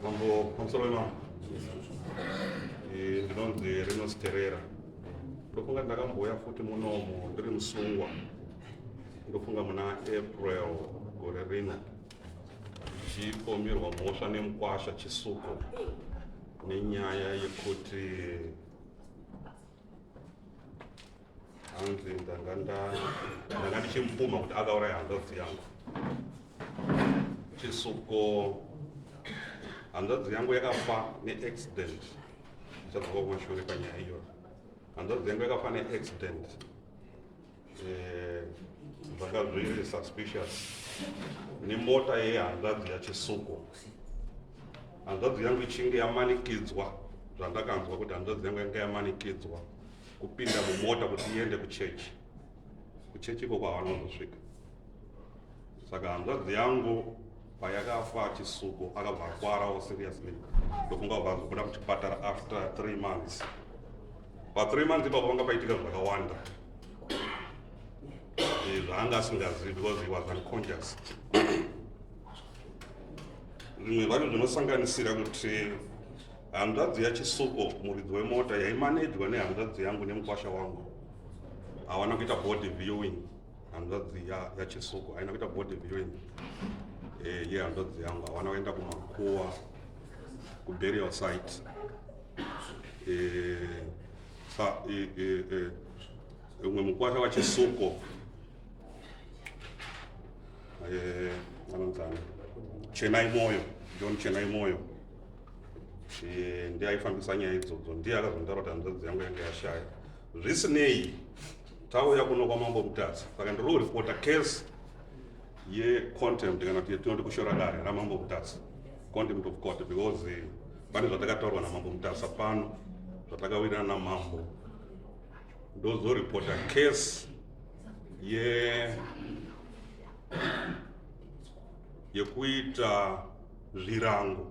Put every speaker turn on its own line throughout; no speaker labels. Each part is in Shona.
Mambo konsolema ndinonzi Renos Terera ndofunga ndakamboya futi munomo ndiri musungwa ndofunga muna April gore rino chipomerwa mhosva nemukwasha Chisuko nenyaya yekuti hanzi ndanga ndichimupuma kuti akauraya hanzvadzi yangu Chisuko. Hanzvadzi yangu yakafa neaccident. Ichadzokera kumashure panyaya iyoyo. Hanzvadzi yangu yakafa neaccident. Zvanga zviri suspicious. Nemota yehanzvadzi yaChisuko. Hanzvadzi yangu ichinge yamanikidzwa. Zvandakanzwa kuti hanzvadzi yangu yanga yamanikidzwa kupinda mumota kuti iende kuchechi. Kuchechi ikoko havanozosvika. Saka hanzvadzi yangu payakafa Chisuko akabva arwarawo seriously ndofunga kuti azobuda kuchipatara after 3 months. Pa 3 months ipapo panga paitika zvakawanda zvaanga asingazivi because he was unconscious. Zvimwe zvacho zvinosanganisira kuti hanzvadzi yaChisuko muridzi wemota yaimanejwa nehanzvadzi yangu nemukwasha wangu hawana kuita body viewing. Hanzvadzi yaChisuko haina kuita body viewing yehanzvadzi yangu hawana kuenda kumakuwa kuburial site. Umwe mukwasha waChisuko anonzana Chenai Moyo, John Chenai Moyo ndiye aifambisa nyaya idzodzo, ndiye akazondaura kuti hanzvadzi yangu yanga yashaya. Zvisinei tauya kuno kwaMambo Mutadzi, saka ndiri kuripota case ye-contempt kana kuti yetinoti kushora dare raMambo Mutadzi, contempt of court, because pane zvatakataurwa naMambo Mutadzi pano zvatakawirana naMambo. Ndozoripota case yekuita zvirango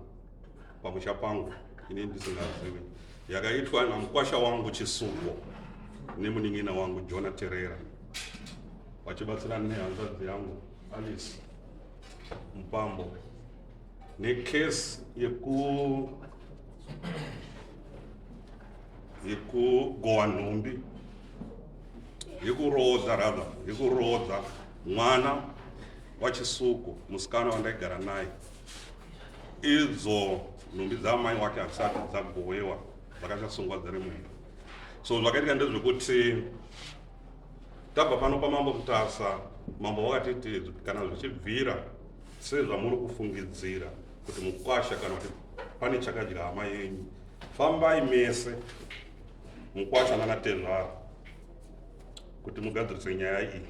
pamusha pangu ini ndisingazivi, yakaitwa namukwasha wangu Chisuko nemunin'ina wangu Jona Terera vachibatsirana nehanzvadzi yangu Alice Mupambo necase yekugowa nhumbi yekurodza mwana waChisuko musikana wandaigara naye. Idzo nhumbi dzamai wake hatisati dzagowewa dzakachasungwa dziri muimba. So zvakaitika ndezvekuti tabva pano paMambo Mutadzi, Mambo vakatiti kana zvichibvira sezvamuri kufungidzira kuti mukwasha kana kuti pane chakadya hama yenyu, fambai mese mukwasha naNatezvara kuti mugadzirise nyaya iyi.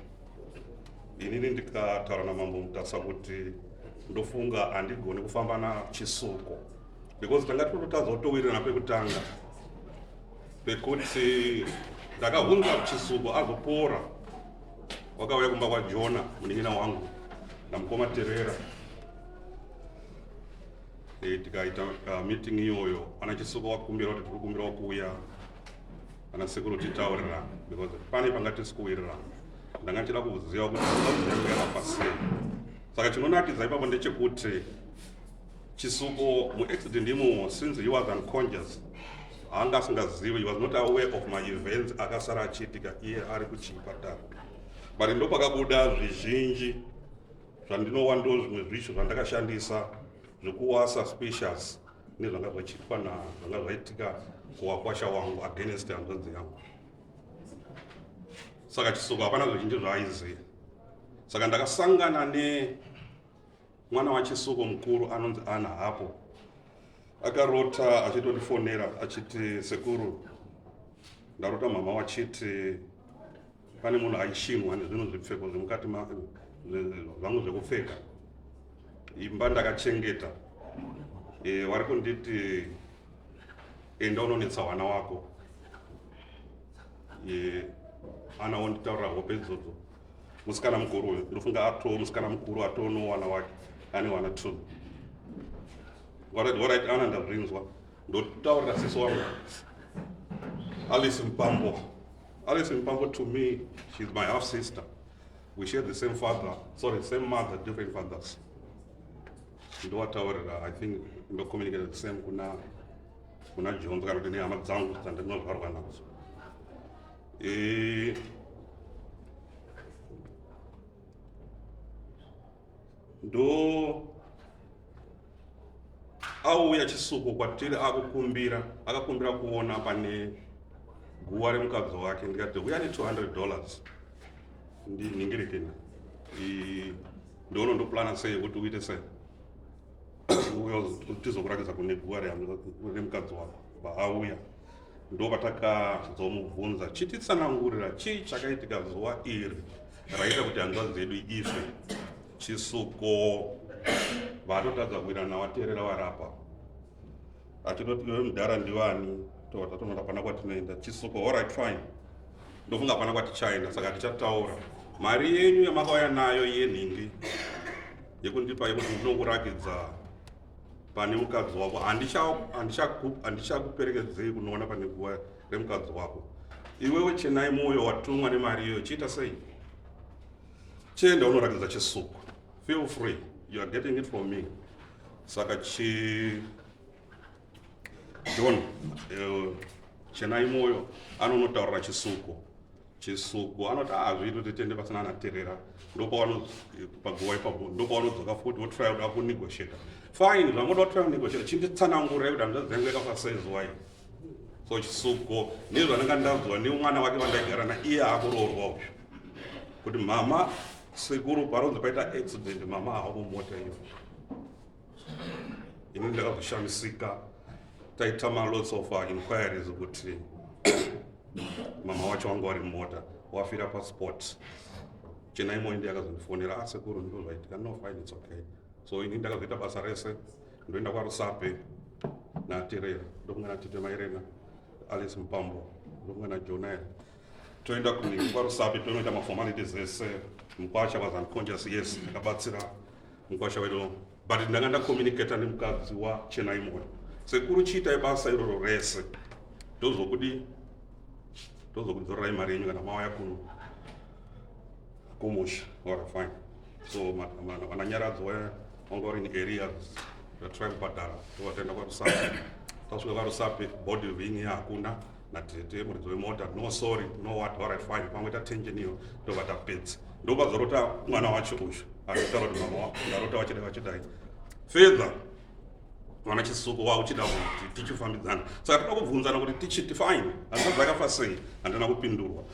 Inini ndikataura naMambo Mutadzi kuti ndofunga handigoni kufamba naChisuko because tanga tototadza kutowirirana pekutanga pekuti ndakabvunza Chisuko azopora wakauya kumba kwaJona munin'ina wangu namukoma Terera. Tikaita meeting iyoyo ana Chisuko wakumbira kuti tiri kumbira kuuya ana security taurirana because pane panga tisi kuwirirana. Ndanga ndichida kuziva kuti yakafa sei. Saka chinonakidza ipapo ndechekuti Chisuko muaccident imomo, since he was unconscious, haanga asingazivi, he was not aware of my events akasara achiitika iye ari kuchipatara. But ndo pakabuda zvizhinji zvandinowa ndo zvimwe zvicho zvandakashandisa zvekuwa suspicious nezvanga zvachiitwa zvanga zvaitika kuwakwasha wangu against hanzvadzi yangu. Saka Chisuko hapana zvizhinji zvaaiziva. Saka ndakasangana nemwana waChisuko mukuru anonzi Ana hapo. Akarota achitonifonera achiti sekuru ndarota mama wachiti pane munhu aishinwa nezvinhu zvipfeko zvemukati zvangu zvekupfeka, imba ndakachengeta, vari kunditi enda unonetsa wana wako. Ana onditaurira hope idzodzo. Musikana mukuru uyu ndofunga musikana mukuru atoo nowana wake ane wana 2. warait ana ndabrinzwa ndotaurira sisi wangu Alice Mpambo. Alice Mpambo, to me, she's my half sister. We share the same father, sorry, same mother, different fathers. Ndotaurira, I think ndo communicate the same kuna Jones kana kuti hama dzangu dzandinozvarwa nadzo. Ndo auya Chisuku kwatiri akakumbira kuona pane guwa remukadzi wake. Ndikati uya ne$200 ndiningirikeni ndono ndoplana sei kuti uite sei tizokuratidza kune guwa remukadzi wako. Paauya ndopatakazombobvunza chititsanangurira chii chakaitika zuva iri raita kuti hanzva dzedu ife. Chisuko vatotadza kuirana wateerera warapa atinoti mudhara ndivani tatonoda pana kwatinoenda. Chisuko alright fine, ndofunga pana kwatichaenda, saka tichataura mari yenyu yamakauya nayo yenhingi yekundipa yekuti ndinokurakidza pane mukadzi wako handichakuperekedzei kunoona pane guwa remukadzi wako. Iwewe Chenai Moyo watumwa nemari iyoyo, chiita sei? Chienda unorakidza Chisuku, feel free, you are getting it from me. Saka John Chenai Moyo anonotaurira Chisuku anoti azviri kuti tende pasina anateerera, ndopaguwa ipapo ndopaunodzoka futi wotry kuda kunegotiate. Fine, zvamuda kutry kunegotiate, chinditsanangurira kuti handazengeka pasei zuva iri. So Chisuku nezvananga ndazwa nemwana wake vandaigara naiye akuroorwa uzvo kuti mama sekuru paronzi paita accident, mama haavo mota iyo. Ini ndakazoshamisika, taita lots of inquiries kuti mama wacho wanga wari mota wafira pasport. Chenai Moyo ndiye akazondifonera, sekuru ndizvo zvaitika. No fine, it's okay. So ini ndakazoita basa rese, ndoenda kwaRusape naterera, ndokunga naTete Mairena, Alice Mpambo, ndokunga naJonel. Toenda kwaRusape tonoita maformalities ese. Mukwasha was unconscious, yes, ndakabatsira mukwasha wedu, but ndanga ndacommunicata nemukadzi waChenai Moyo. Sekuru chiitai basa iroro rese, tozokudzorerai mari yenyu kana mauya kumusha. Alright, fine. So vananyaradzwa wanga vari in areas zvatrai kubhadhara, totenda kwaRusape. Tasvika kwaRusape, body viewing hakuna, naTete muridzi wemota, no sorry, no what, alright fine, pamwe tatension iyo ndobva tapedza. Ndopazorota mwana wacho uyu anotaura kuti mama wako ndarota wachidai. Fedha mwana Chisuku wauchida kuti tichifambidzana. Saka toda kubvunzana kuti tichiti fine, asi zvakafa sei? Handina kupindurwa.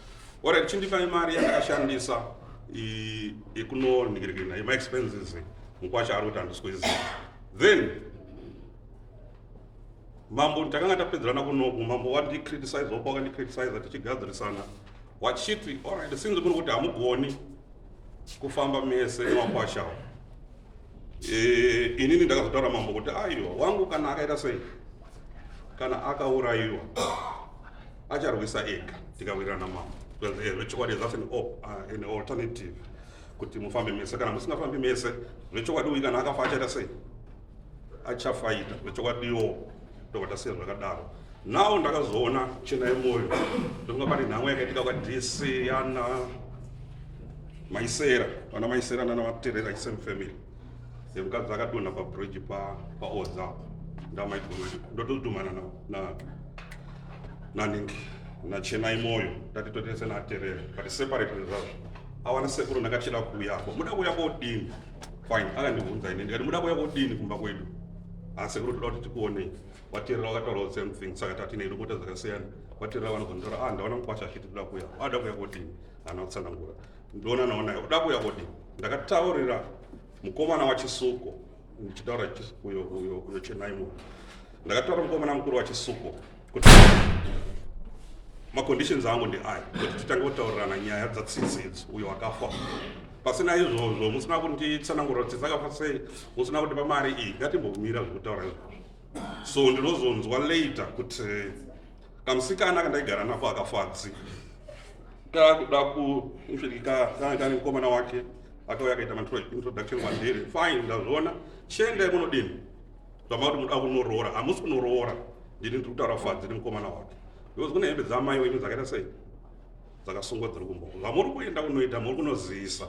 Alright, chindipai mari yandakashandisa ekunoningirirana ima expenses mukwasha ari kuti handisikuiziva. Then mambo takanga tapedzerana kunoku, mambo wandicriticize wopa wakandicriticize tichigadzirisana wachiti alright, since kuno kuti hamugoni kufamba mese nemakwashawo. Inini ndakazotaura mambo kuti aiwa wangu kana akaita sei, kana akaurayiwa acharwisa ega tikawirirana mambo. Zvechokwadi that's an alternative kuti mufambe mese. Kana musingafambi mese, zvechokwadi uyu kana akafa achaita sei, achafaita. Zvechokwadiwo ndokutasiya zvakadaro. Now ndakazoona Chenai Moyo, ndofunga pane nhamo yakaitika kwaDC yana Maisera, vana Maisera nana vaterera same family. Mukadzi akadonha pabridge paOdza, ndotodhumana naningi naChenai Moyo, ndatitotese naterera, but separate zvazvo. Awana sekuru ndakachida kuuyako. Muda kuuya kodini? Fine, akandibvunza ini ndikati muda kuuya kodini kumba kwedu? Sekuru toda kuti tikuonei. Waterera wakataura the same thing, saka tati nei rumota dzakasiyana. Waterera vanozondora ndaona mukwasha achiti toda kuuya. Ada kuuya kodini? Hana kutsanangura. Ndona naona uda kuuya kodini? Ndakataurira mukomana waChisuku, ndichitaura Chisuku uyo Chenai Moyo. Ndakataura mukomana mukuru waChisuku kuti maconditions angu ndi aya kuti titange kutaurirana nyaya dzatsitsi uyo wakafa. Pasina izvozvo musina kunditsanangurira kuti dzakafa sei, musina kuti pamari iyi ngatimbomira zvekutaura izvozvo. So ndinozonzwa later kuti kamusikana kandaigara nako akafadzi kakuda kusvikika mukomana wake akauya akaita introduction kwandiri. Fine, ndazviona chiendai munodini. zvama kuti muda kunoroora hamusi kunoroora ndini ndiri kutaura fadzi nemukomana wake because kune hembe dzamai wenyu dzakaita sei dzakasungwa dziri kumba zvamuri kuenda kunoita muri kunozivisa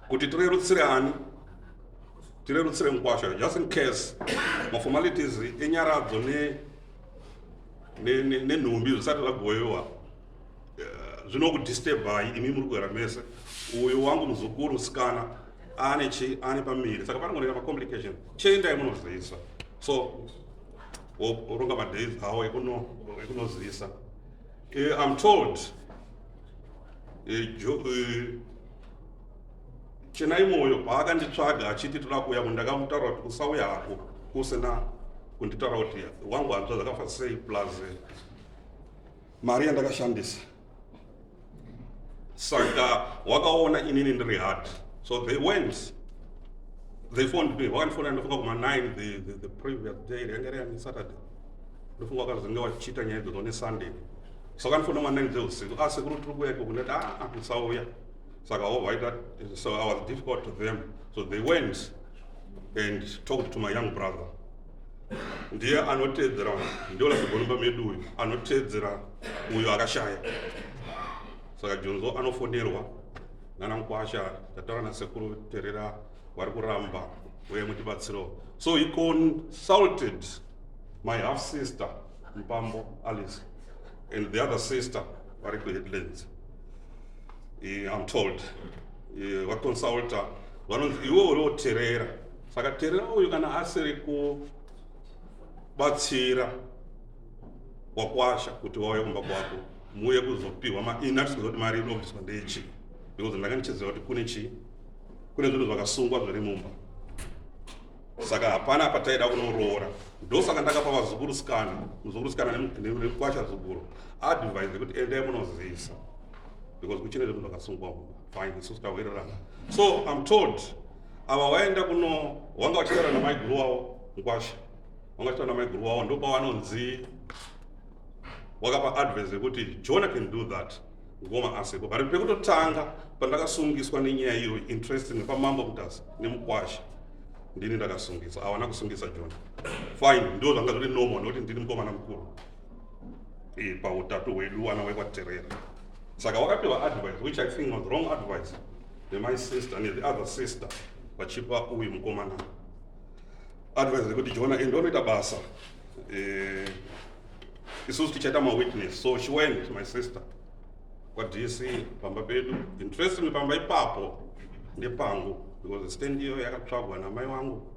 kuti tirerutsire ani tirerutsire mukwasha just in case mafomalities enyaradzo nenhumbi zvisati zvagoyewa zvinokudisturbai imi muri kugara mese uyu wangu muzukuru musikana ane pamiri saka panongoita macomplication chiendai munozivisa so oronga madays hawo ekunozivisa I'm told chenai moyo paakanditsvaga achiti toda kuuya ndakamutaura kuti usauya hako kusina kunditaura kuti wangu hanzva zvakafa sei plus mari yandakashandisa saka wakaona inini ndiri hard so they phoned me wakandifona ndofunga kuma9 the previous day yanga riyani Saturday ndofunga wakazenge wachita nyaya idzodzo neSunday saka ndifona kuma9 dzeusiku sekuru tiri kuyeko kundati musauya saka vaita so I was difficult to them so they went and talked to my young brother ndiye anotedzera ndola kugonumba medu uyu anotedzera uyu akashaya saka Jonzo anofonerwa nana Mukwasha tataura nasekuru Terera vari kuramba uye mutibatsiro so he consulted my half sister Mpambo Alice and the other sister vari kuHeadlands I'm told vaconsulta vanonzi iwe uriwo Terera saka Terera uyu kana asiri kubatsira Wakwasha kuti wauye kumba kwako muye kuzopiwa inati kuzoti mari inobviswa ndechi because ndakanichiziva kuti kune zvinhu zvakasungwa zviri mumba saka hapana pataida kunoroora ndosaka ndakapa vazukuru sikana nemukwasha zukuru advise kuti endai munozivisa because kuchine zvinhu zvakasungwa mumba fine isusu tawirirana so I'm told ava waenda wanga vachitaura namaiguru wavo Mukwasha wanga vachitaura namaiguru wavo ndopavanonzi wakapa advice yekuti Jonah can do that ngoma aseko but pekutotanga pandakasungiswa nenyaya iyo interesting pamambo mutasi nemukwasha ndini ndakasungisa awana kusungisa Jonah fine ndo zvanga zviri normal nokuti ndini mukomana mukuru pautatu hwedu wana wekwaTerera saka wakapiwa advice which I think was wrong advice my sister and the other sister vachipa uyu mukomana advice yekuti Jonah endonoita basa isusu tichaita mawitness so she went my sister kwaDC pamba pedu interesting pamba ipapo ndepangu because the stand iyo yakatsvagwa namai wangu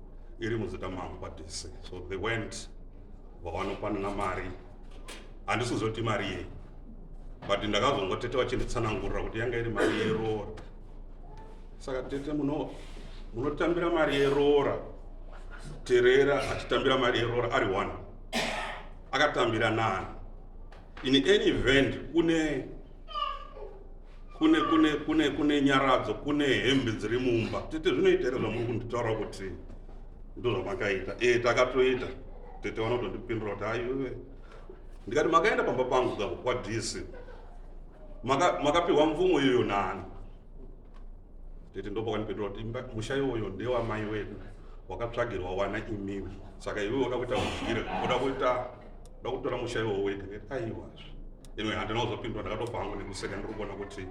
iri muzita mangu kwaDC so they went vawanopana mari handisizoti mari yei but ndakazongotete vachinditsanangurira kuti yanga iri mari yerora saka tete munotambira mari yerora Terera achitambira mari yerora ari 1 akatambira 9 in any event kune nyaradzo kune hembe dziri mumba tete zvinoita here zvamuri kunditaura kuti ndo zvamakaita takatoita tete vanotondipindura kuti aiwe ndikati makaenda pamba pangu kwaDC makapiwa mvumo iyoyo nani tete ndopakandipindura kuti musha iwoyo ndewamai wedu wakatsvagirwa wana imimi saka iwe uda kuita muzvire uda kutora musha iwowo wega aiwa anyway handina kuzopindura ndakatopa hangu nekuseka ndiri kuona kuti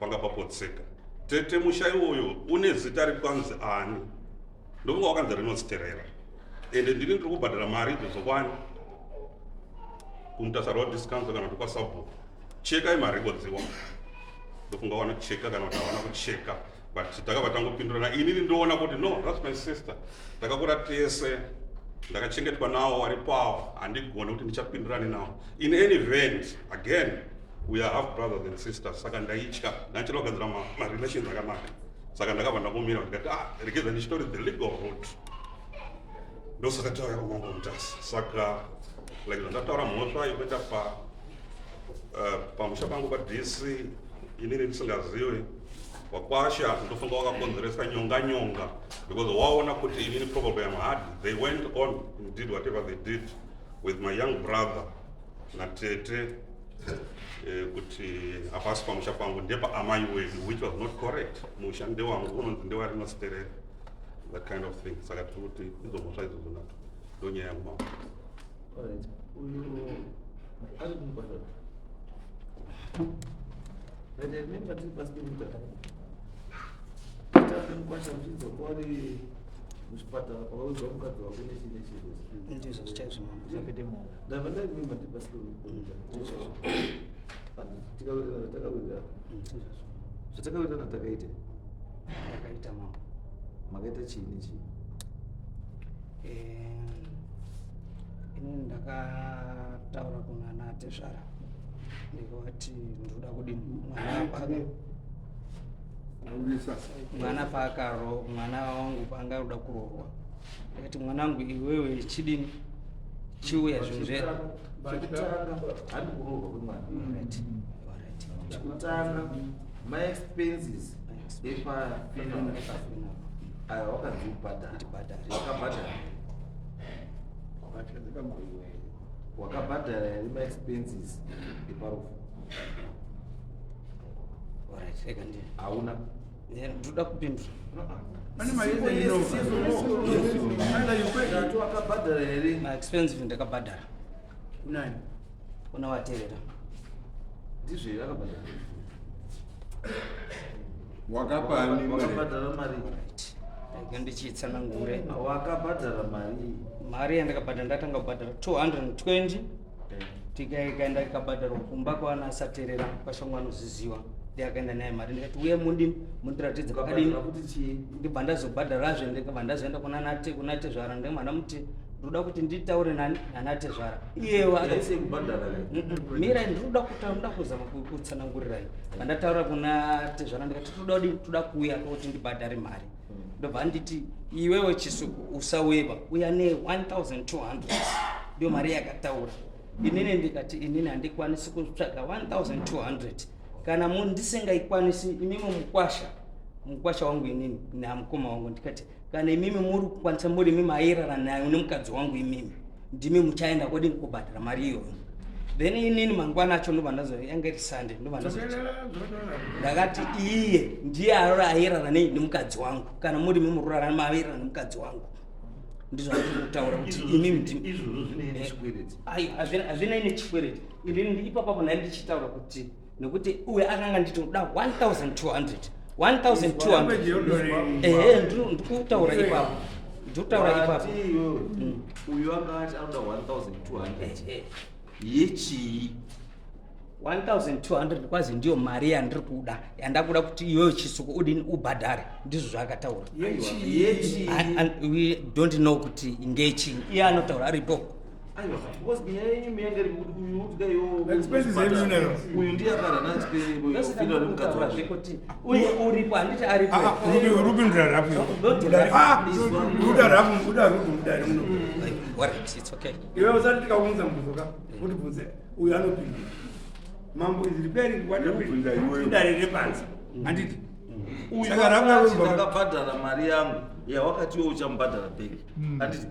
panga papotseka tete musha iwoyo une zita rikwanzi ani ndofunga wakanzi rinonzi Terera ende ndini ndiri kubhadhara mari idzo zokwani kumutasara wadiscount kana kuti kwasabhu cheka imari ikodziwa ndofunga wanocheka kana kuti hawana kucheka but takabva tangopindurana inini ndoona kuti no that's my sister takakura tese ndakachengetwa nawo wari pawo handigoni kuti ndichapindurani nawo in any event again we are half brothers and sisters saka ndaitya ndachida kugadzira marelations akanaka saka ndakabva ndangomira ndikati regedza ndichitori the legal route ndosaka tauya kwamangu mutasi saka like zvandataura mhosva yekuenda pamusha pangu paDC inini ndisingazivi Wakwasha ndofunga wakakonzeresa nyonga because waona kuti inini probably I'm hard they went on and did whatever they did with my young brother na tete kuti apasi pamusha pangu ndepa amai wedu which was not correct musha ndewangu unonzi ndewarinosterera that kind of thing. Saka tiri kuti izomhosva izvozvo nato ndonyaya yangu mama.
Alright. Ari kumubhadhara. But I remember it must be with that. Kwasha mchizo kwari muchipatara kwaudzwa mukadzi wako nechine chiro.
Ndizvo zvichaizvo zvapinde munhu.
Ndava ndaimemba kuti must be with that. Takawira. Zvatakawirana takaita.
Takaita mama.
Makaita chiini chii?
Inini ndakataura kuna ana atezvara ndikati ndoda kudini mwana wangu paangaroda kuroorwa ndakati mwana wangu iwewe chidini chiuya zvinhu zvedu
handi kuroorwa kwemwana. Chekutanga maexpenses epafinal ayo wakanzi ubhadhara. Wakabhadhara here maexpenses eparufu? Hauna?
ndoda kupindura.
Wakabhadhara here?
Maexpensive ndakabhadhara kuna wateerera.
Ndizvo here akabhadhara?
Wakabhadhara
mari?
Ndichitsanangure.
Wakabhadhara
mari yandakabhadhara ndatanga kubhadhara 220 tikaenda ikabhadharwa kumba kwana asateerera kwashongwa anoziziwa ndiyakaenda naye mari ndikati uye mundiratidze pakadini ndibva ndazobhadharazve ndikabva ndazoenda kuna tezvara ndemwana muti ndoda kuti nditaure nana tezvara iyewo mira ndoda kuzama kutsanangurirai vandataura kuna tezvara ndikati toda kuuya kuti ndibhadhare mari ndobva nditi iwewe chisuku usaweba uya ne1200 ndio mari yakataura. Inini ndikati inini handikwanisi kutsvaga 1200 kana munhu ndisingaikwanisi imimi mukwasha wangu inini namukoma wangu ndikati kana imimi muri kukwanisa muri imimi airara nayo nemukadzi wangu imimi ndimi muchaenda kodini kubhadhara mari iyoyo. Then inini mangwana acho ndobva yanga iri Sunday ndobva ndakati iye ndiye airara nemukadzi wangu kana muri imimi murara mairara nemukadzi wangu ndizvo ndikutaura kuti imimi hazvina ine chikwereti. Inini ipapo nai ndichitaura kuti nekuti uye akanga nditoda 1200 ndikutaura ipapo
uyu akati anoda 1200 yechii?
1200 kwazi ndiyo mari yandiri kuda yandakuda kuti iwewe chisuku udini ubhadhare ndizvo zvaakataura. We don't know kuti ngechii iye anotaura aripo.
Uyu ndiye akarana
kuti uye uripo handiti aripo. It's okay.
Iwe usati tikaunza mbuzoka kuti bvunze uyu anopindura mambo is repairing what udarire pansi handiti
ndakabhadhara mari yangu yawakati iwe uchamubhadhara bheki handiti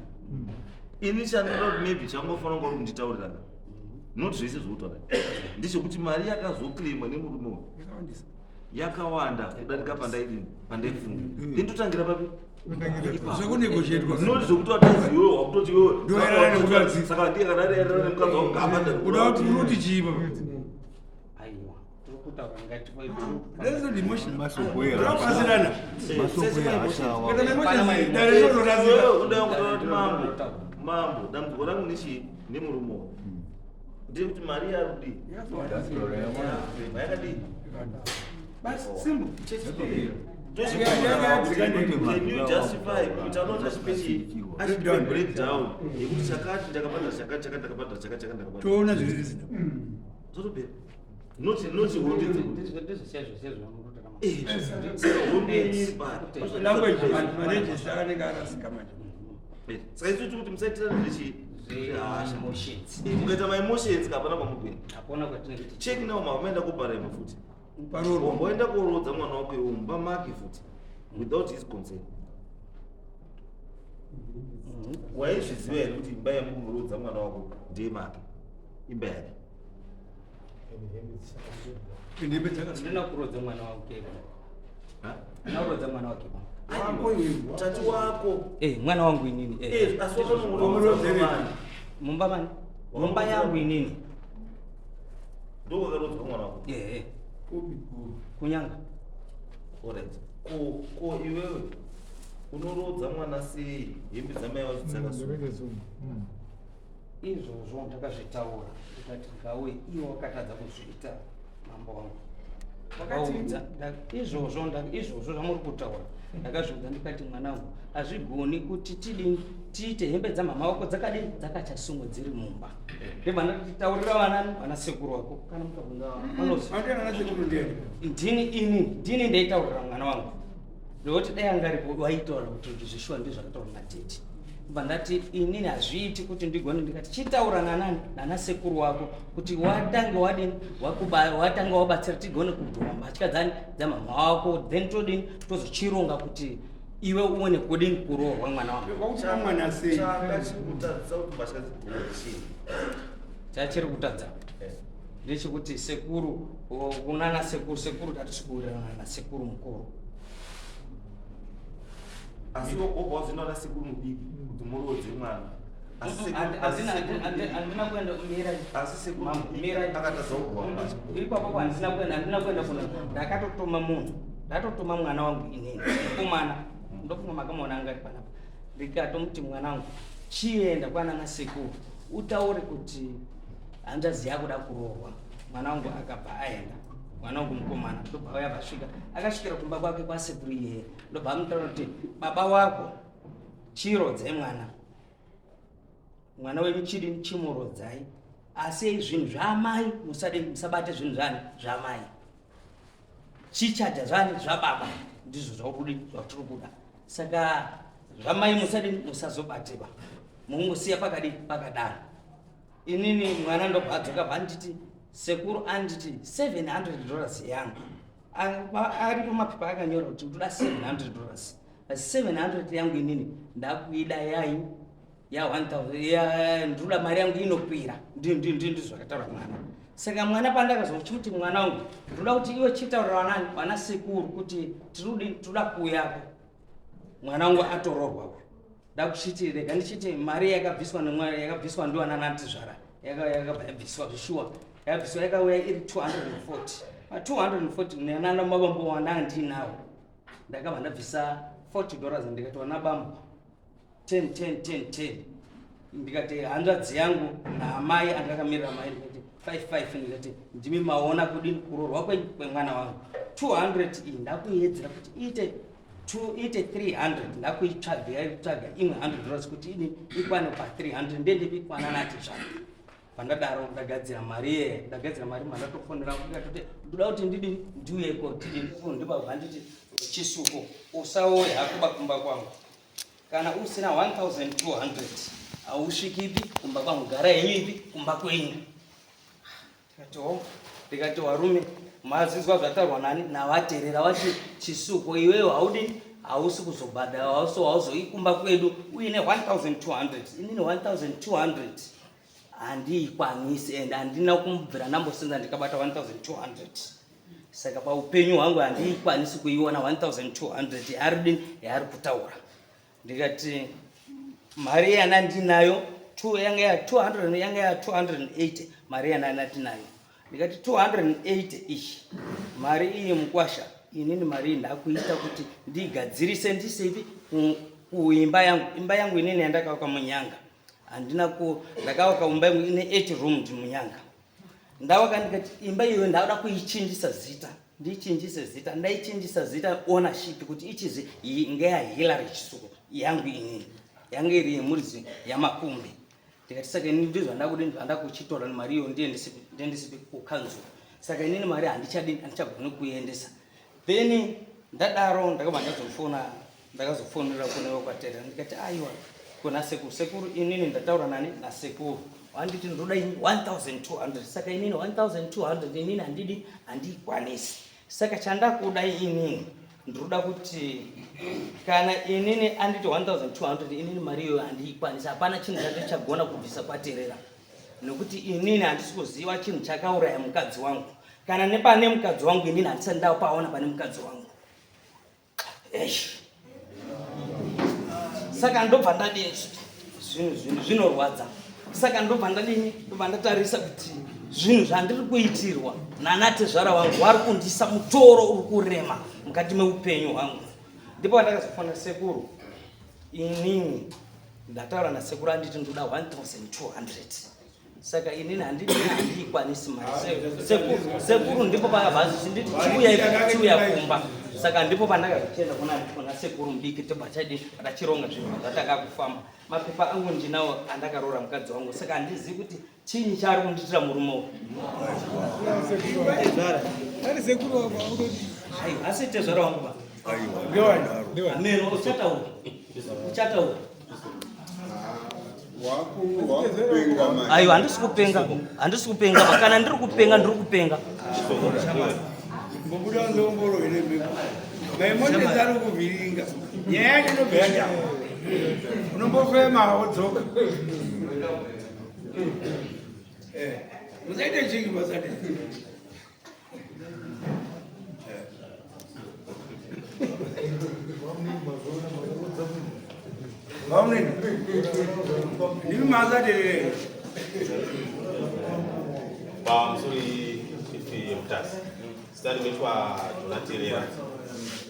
ini chandinoda kuti maybe changofanira kuti nditaurirana noti zvese zvoutaura ndechekuti mari yakazoklemwa nemurume yakawanda kudarika pandaifunga indotangira papi noti zvokuti wataziwewo wakutoti saka ndiye kana arerera nemukadzi wangu
udakuti chiipa
mambo dambuko rangu nichi nemurumo ndiri kuti mari yarudi yakadii
basi simple
Can you justify kuti anota chipechi achipe breakdown yekuti chakati ndakabhadhara chakati
toona zviri zvisina
zotopera noti hunde
language managers akanenge arasika manje
saka isuti kuti musaitirana mukaita maemotions kapana kwamugwini check now mavaenda kubharema futi wamboenda kurodza mwana wako iwomba maki futi without his consent. Waizviziva here kuti imba yamumurodza mwana wako ndiye maki imba yake?
ndina kurodza mwana wake. Narodza mwana wake.
tati wako
mwana wangu inini
asi wakanongonomani
mumba mani mumba yangu inini
ndokakarodzwa mwana wako
kunyanga
alright ko iwewe unorodza mwana sei hembe dzamai vachidzakasua
izvozvo ndakazvitaura ndikati ngawe iwo wakatadza kuzviita mambo wangu ndakaudza izvozvo zvamuri kutaura ndakazviudza ndikati mwanangu hazvigoni kuti tiite hembe dzamama wako dzakadini dzakachasungwa dziri mumba ndibva ndataurira vana sekuru wako kana mukabvunza ndini ndaitaurira mwana wangu ndokuti dai angaripo waitaura kuti zvishuwa ndizvakataura natete bva ndati inini hazviiti kuti ndigone ndikati chitaura nanani nana sekuru wako kuti watange wadini watanga wabatsira tigone kudhura mbatya dzani dzamama wako then todini tozochironga kuti iwe uone kudini kurohwa mwana wangu chachiri kutadza ndechekuti sekuru unana sekuru tatisikuwirirana na sekuru mukuru
asi obva wazvinoda sekuru mudiki kuti murodze mwana
handina kuenda
asi sekuru akatadza kugwa
ipapo handina kuenda kuna ndakatotoma munhu ndatotoma mwana wangu inini mukomana ndofunga makamuona angari panapa ndikatomuti mwana wangu chienda kwanana sekuru utaure kuti handaziya kuda kurohwa mwana wangu akabva aenda mwana wangu mukomana ndobva auya vasvika akasvikira kumba kwake kwasekuru iyeye ndobva amutaura kuti baba wako chirodzai mwana wenyu chidini chimurodzai asi zvinhu zvamai musabate zvinhu zvamai chichadya zvani zvababa ndizvo zvauri kuda saka zvamai musazobateba mungosiya pakadaro inini mwana ndobva adzoka bva nditi sekuru anditi $700 yangu ari pamapepa akanyora kuti ndoda $700 asi 700 yangu inini ndakuida yai ya 1000 ndoda mari yangu inokwira ndizvakataura mwana saka mwana pandakazochimuti mwana wangu ndoda kuti iwe chitaurira vana sekuru kuti tinoda kuuyako mwana wangu atorohwa ndakuchiti rega ndichiti mari yakabviswa ndiwana natizvara yakabviswa zvishuwa yakabviswa yakauya iri 240 nana mabambo wana ndinawo ndakabva ndabvisa $40 ndikati wana bambo 10 ndikati hanzvadzi yangu naamai andakamirira mai ndikati 55 ndikati ndimi maona kudini kurorwa kwemwana wangu 200 iyi ndakuiedzera kuti iite 300 ndakuitsvaga imwe $100 kuti ini ikwane pa300 ndendipikwana nati zvako pandadaro ndagadzira mari mandatofonera ndikatoti ndoda kuti ndidi ndiuyeko ndibva nditi chisuko usauya hakuba kumba kwangu kana usina 1200 hausvikipi kumba kwangu gara yenyu ipi kumba kwenyu ndikati warume mazizwa zvataurwa nani navateerera vati chisuko iweyo haudini hausi kuzobhadhara hauzoikumba kwedu uine 1200 inini 1200 handiikwanisi and handina kumubvira ndambosenza ndikabata 1200 saka paupenyu hwangu handiikwanisi kuiona 1200 yaari kutaura ndikati mari yana ndinayo yanga ya 200 yanga ya 280 mari yana ndinayo ndikati 280 ishi mari iyi mukwasha inini mari iyi ndakuita kuti ndigadzirise ndiseipi kuimba yangu inini yandakavaka munyanga ndakavaka imba yangu ine 8 rooms munyanga ndavaka ndikati imba iyoyo ndauda kuichinjisa zita ndichinjise zita ndaichinjisa zita ownership kuti ichizi ngeya Hillary Chisuko yangu inini yanga iri yemurizi yamakumbi ndikati saka inini ndizvandakuchitora mari iyo ndendisipi kukanzura saka inini mari handichagoni kuiendesa then ndadaro ndakabva ndakazofonera kunewo kwatera ndikati aiwa kuna sekuru inini ndataura nani nasekuru wanditi ndoda ini 1200 saka inini 1200 inini handiikwanisi saka chandakuda inini ndoda kuti kana inini anditi 1200 inini mari iyoyo handiikwanisi hapana chinhu chandichagona kubvisa kwaterera nekuti inini handisi kuziva chinhu chakauraya mukadzi wangu kana nepane mukadzi wangu inini handisati ndapaona pane mukadzi wangu saka ndobva ndadini zvinhu zvinorwadza saka ndobva ndadini ndobva ndatarisa kuti zvinhu zvandiri kuitirwa nanatezvara wangu vari kundisa mutoro uri kurema mukati meupenyu hwangu. Ndipo ndakazofona sekuru inini ndataura nasekuru anditi ndoda 1200 saka inini handiikwanisi mari sekuru ndipo pakabhazi chinditi chiuya kumba saka ndipo pandakazochenda kuna sekuru mudiki tobva tachironga zvinhu zvataka kufamba mapepa angu ndinawo andakaroora mukadzi wangu saka handizivi kuti chinyi chaari kundiitira murume asi tezvara wangu ba ameno uchataura aiwa handisi kupenga kana ndiri kupenga
mbobuda ndombolo ine mbepo maimonde zari kuvhiringa nyaya yacho inobhenda unombofema wodzoka musaite chiki masati vaunini ndimi masaterere
pamusori chifi mutasi sitanimitwa donaterera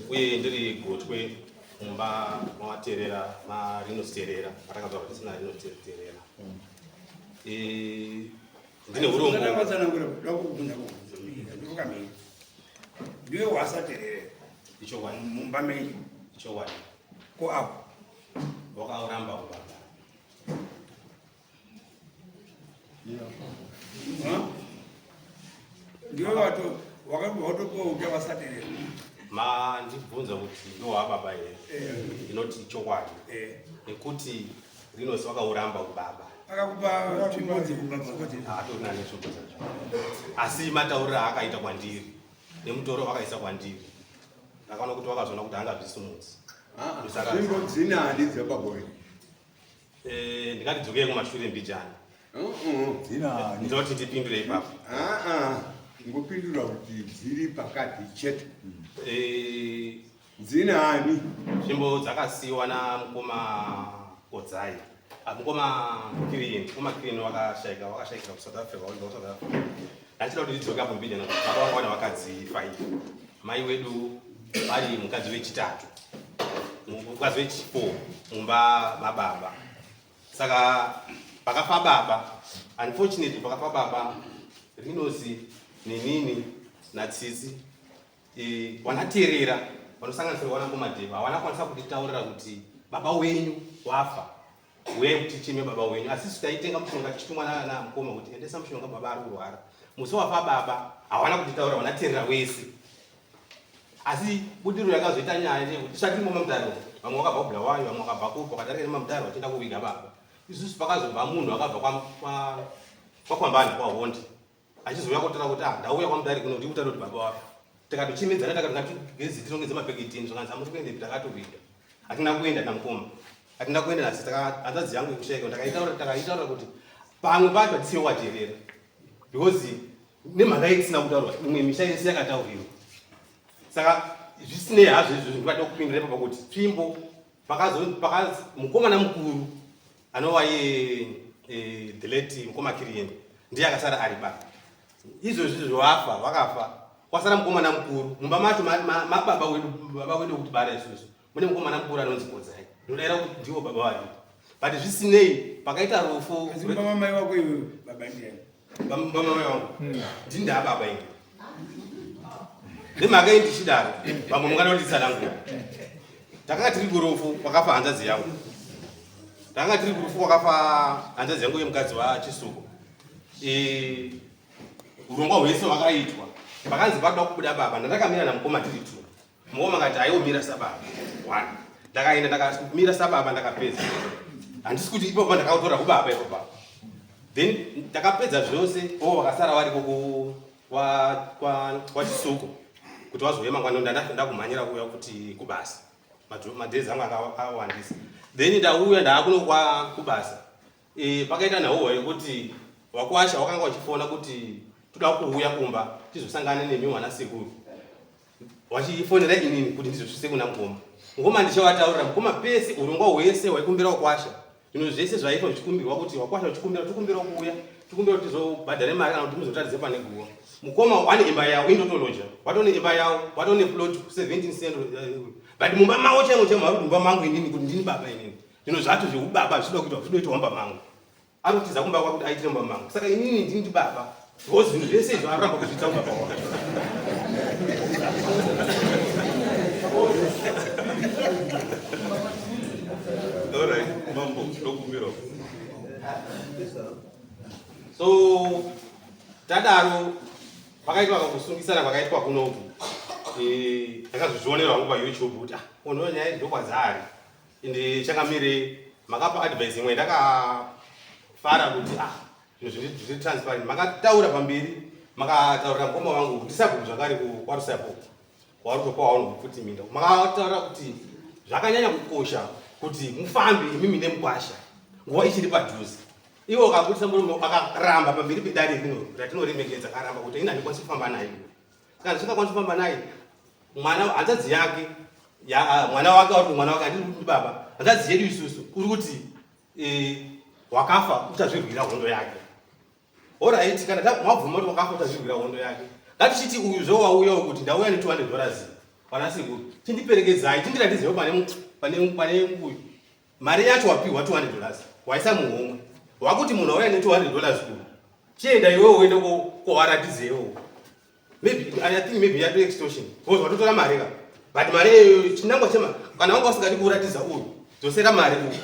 uye ndiri gotwe mumba mavaterera marinosterera atakabva kuti sina rinoterera ndine urombo
ndiwe wasaterere
ichokwadi
mumba menyu
ichokwadi
ko apo
wakauramba kubaba
ndiwe watopoudya wasaterere
mandibvunza kuti ndowababa here ndinoti ichokwadi nekuti rinosi wakauramba kubaba
akakupa tsvimbo dzekubaba
hatorina netsvimbo dzacho asi matauriro aakaita kwandiri nemutoro wakaisa kwandiri ndakaona kuti wakazoona kuti hangazvisimudzi
tsvimbo dzinani dzepaboi
ndingatidzokei kumashure mbijani ndinoti ndipindure ipapo
ngopindura kuti dziri pakati chete dzinani
nzvimbo dzakasiyiwa namukoma Kodzai mukoma Kirini wakashayikira kuSouth Africa waibva kuSouth Africa ndachida kuti ndidzoke apo mbijani baba vangu vane vakadzi 5 mai wedu vari mukadzi wechitatu mukadzi wechi4 mumba mababa saka pakafa baba unfortunately pakafa baba Rinosi nenini natsitsi wanaterera vanosanganisira wanakomadheva havanakwanisa kutitaurira kuti baba wenyu wafa uyai kuti chime baba wenyu asi taitenga mushonga tichitumwa namukoma kuti endesa mushonga baba ari kurwara musi wafa baba hawana kutitaurira vanaterera wese asi budiriro yakazoita nyaya yekuti tisati mumamutaro vamwe vakabva kubulawayo vamwe vakabva kupo vakadarika nemamutaro vachienda kuviga baba isusu pakazobva munhu akabva kwakwambani kwahondi achizouya kutaura kuti ndauya kwamudari kuno kuti utaro kuti baba wafa tikatochimedzana takati ngatigezi tirongedze mabhegi 10 zvakanzi amuri kuendepi takatoviga hatina kuenda namukoma hatina kuenda nasi hanzadzi yangu yekushaika takaitaura kuti pamwe pacho hatisiyo waterera because nemhaka yetisina kutaurwa imwe misha yese yakataurirwa saka zvisinei hazvo izvozvo ndivada kupindura ipapo kuti tsvimbo mukomana mukuru anova the late mukoma Kirini ndiye akasara ari baba izvozvi zvovafa vakafa kwasara mukomana mukuru mumba macho baba wedu kuti bara isusu mune mukomana mukuru anonzi Kodzai ndodayira kuti ndiwo baba vacho but zvisinei pakaita rufu
mamai wako iwe baba ndiani
mamai wangu ndinda baba inge nemhaka indichidaro vamwe mungada kutitsanangura takanga tiri kurufu kwakafa hanzadzi yangu yemukadzi waChisuku urongwa hwese hwakaitwa pakanzi pakuda kubuda baba ndandakamira namukoma tiri 2 mukoma akati aiomira sababa 1 ndakaenda ndakamira sababa ndakapedza handisi kuti ipapo ndakautora kubaba ipapo then ndakapedza zvose vakasara variko kwaChisuku kuti wazouya mangwana ndakumhanyira kuuya kuti kubasa madhezi angu akawandisa then ndauya ndaakuno kubasa pakaita nhauhwa yekuti wakwasha wakanga wachifona kuti toda kuuya kumba tizosangana nemi mwanasekuru wachifonera inini kuti ndizosvise kuna mukoma. Mukoma ndichawataurira mukoma pese urongwa hwese hwaikumbira kukwasha. Zvinhu zvese zvaiitwa zvichikumbirwa kuti wakwasha uchikumbira tikumbira kuuya. Tikumbira kuti tizobhadhare mari kana kuti muzotaridze pane guwa. Mukoma wane imba yawo indotoloja. Watone imba yawo, watone plot 17 cent. But mumba mawo chemo chemo ari mumba mangu inini kuti ndini baba inini. Zvinhu zvatu zvekubaba zvinoda kuitwa wamba mangu. Anotiza kumba kwakuti aitire mumba mangu. Saka inini ndini baba. Because zvinhu zvese izvo aramba kuzviita baba wake.
Alright, mambo ndokumbira.
So tadaro pakaitwa kusungisana kwakaitwa kunoku. Ndakazvionera hangu paYouTube kuti unonya ndokwazari. Ende chakamire makapa advice imwe ndakafara kuti zviri transparent. Makataura pamberi, makataura mukoma wangu kuti sabhuku zvakare kuWhatsApp. Warutopa kuti minda. Makataura kuti zvakanyanya kukosha kuti mufambe imimi nemukwasha. Nguva ichiri padhuze. Iwo akabudisa muromo akaramba pamberi pedare rino ratinoremekedza akaramba kuti ina ndikwanisa kufamba naye. Kana zvingakwanisa kufamba naye, mwana hanzadzi yake mwana wake ari mwana wake andiri kuti baba hanzadzi yedu isusu kuri kuti wakafa uchazvirwira hondo yake. Alright, kana mabvuma kuti wakafa uchazvirwira hondo yake, ngatichiti uyu zvowauyawo kuti ndauya ne$200 pana siku chindiperekedzai chindiratizewo pane uyu mari yacho wapiwa $200 waisa muhomwe wakuti munhu auya ne$200 kuno chienda iwewe uende kowaratizewo. Maybe I think maybe yato extortion because watotora mari ka but mari chinangwa chema kana wanga usingati kuratiza uyu dzosera mari uyu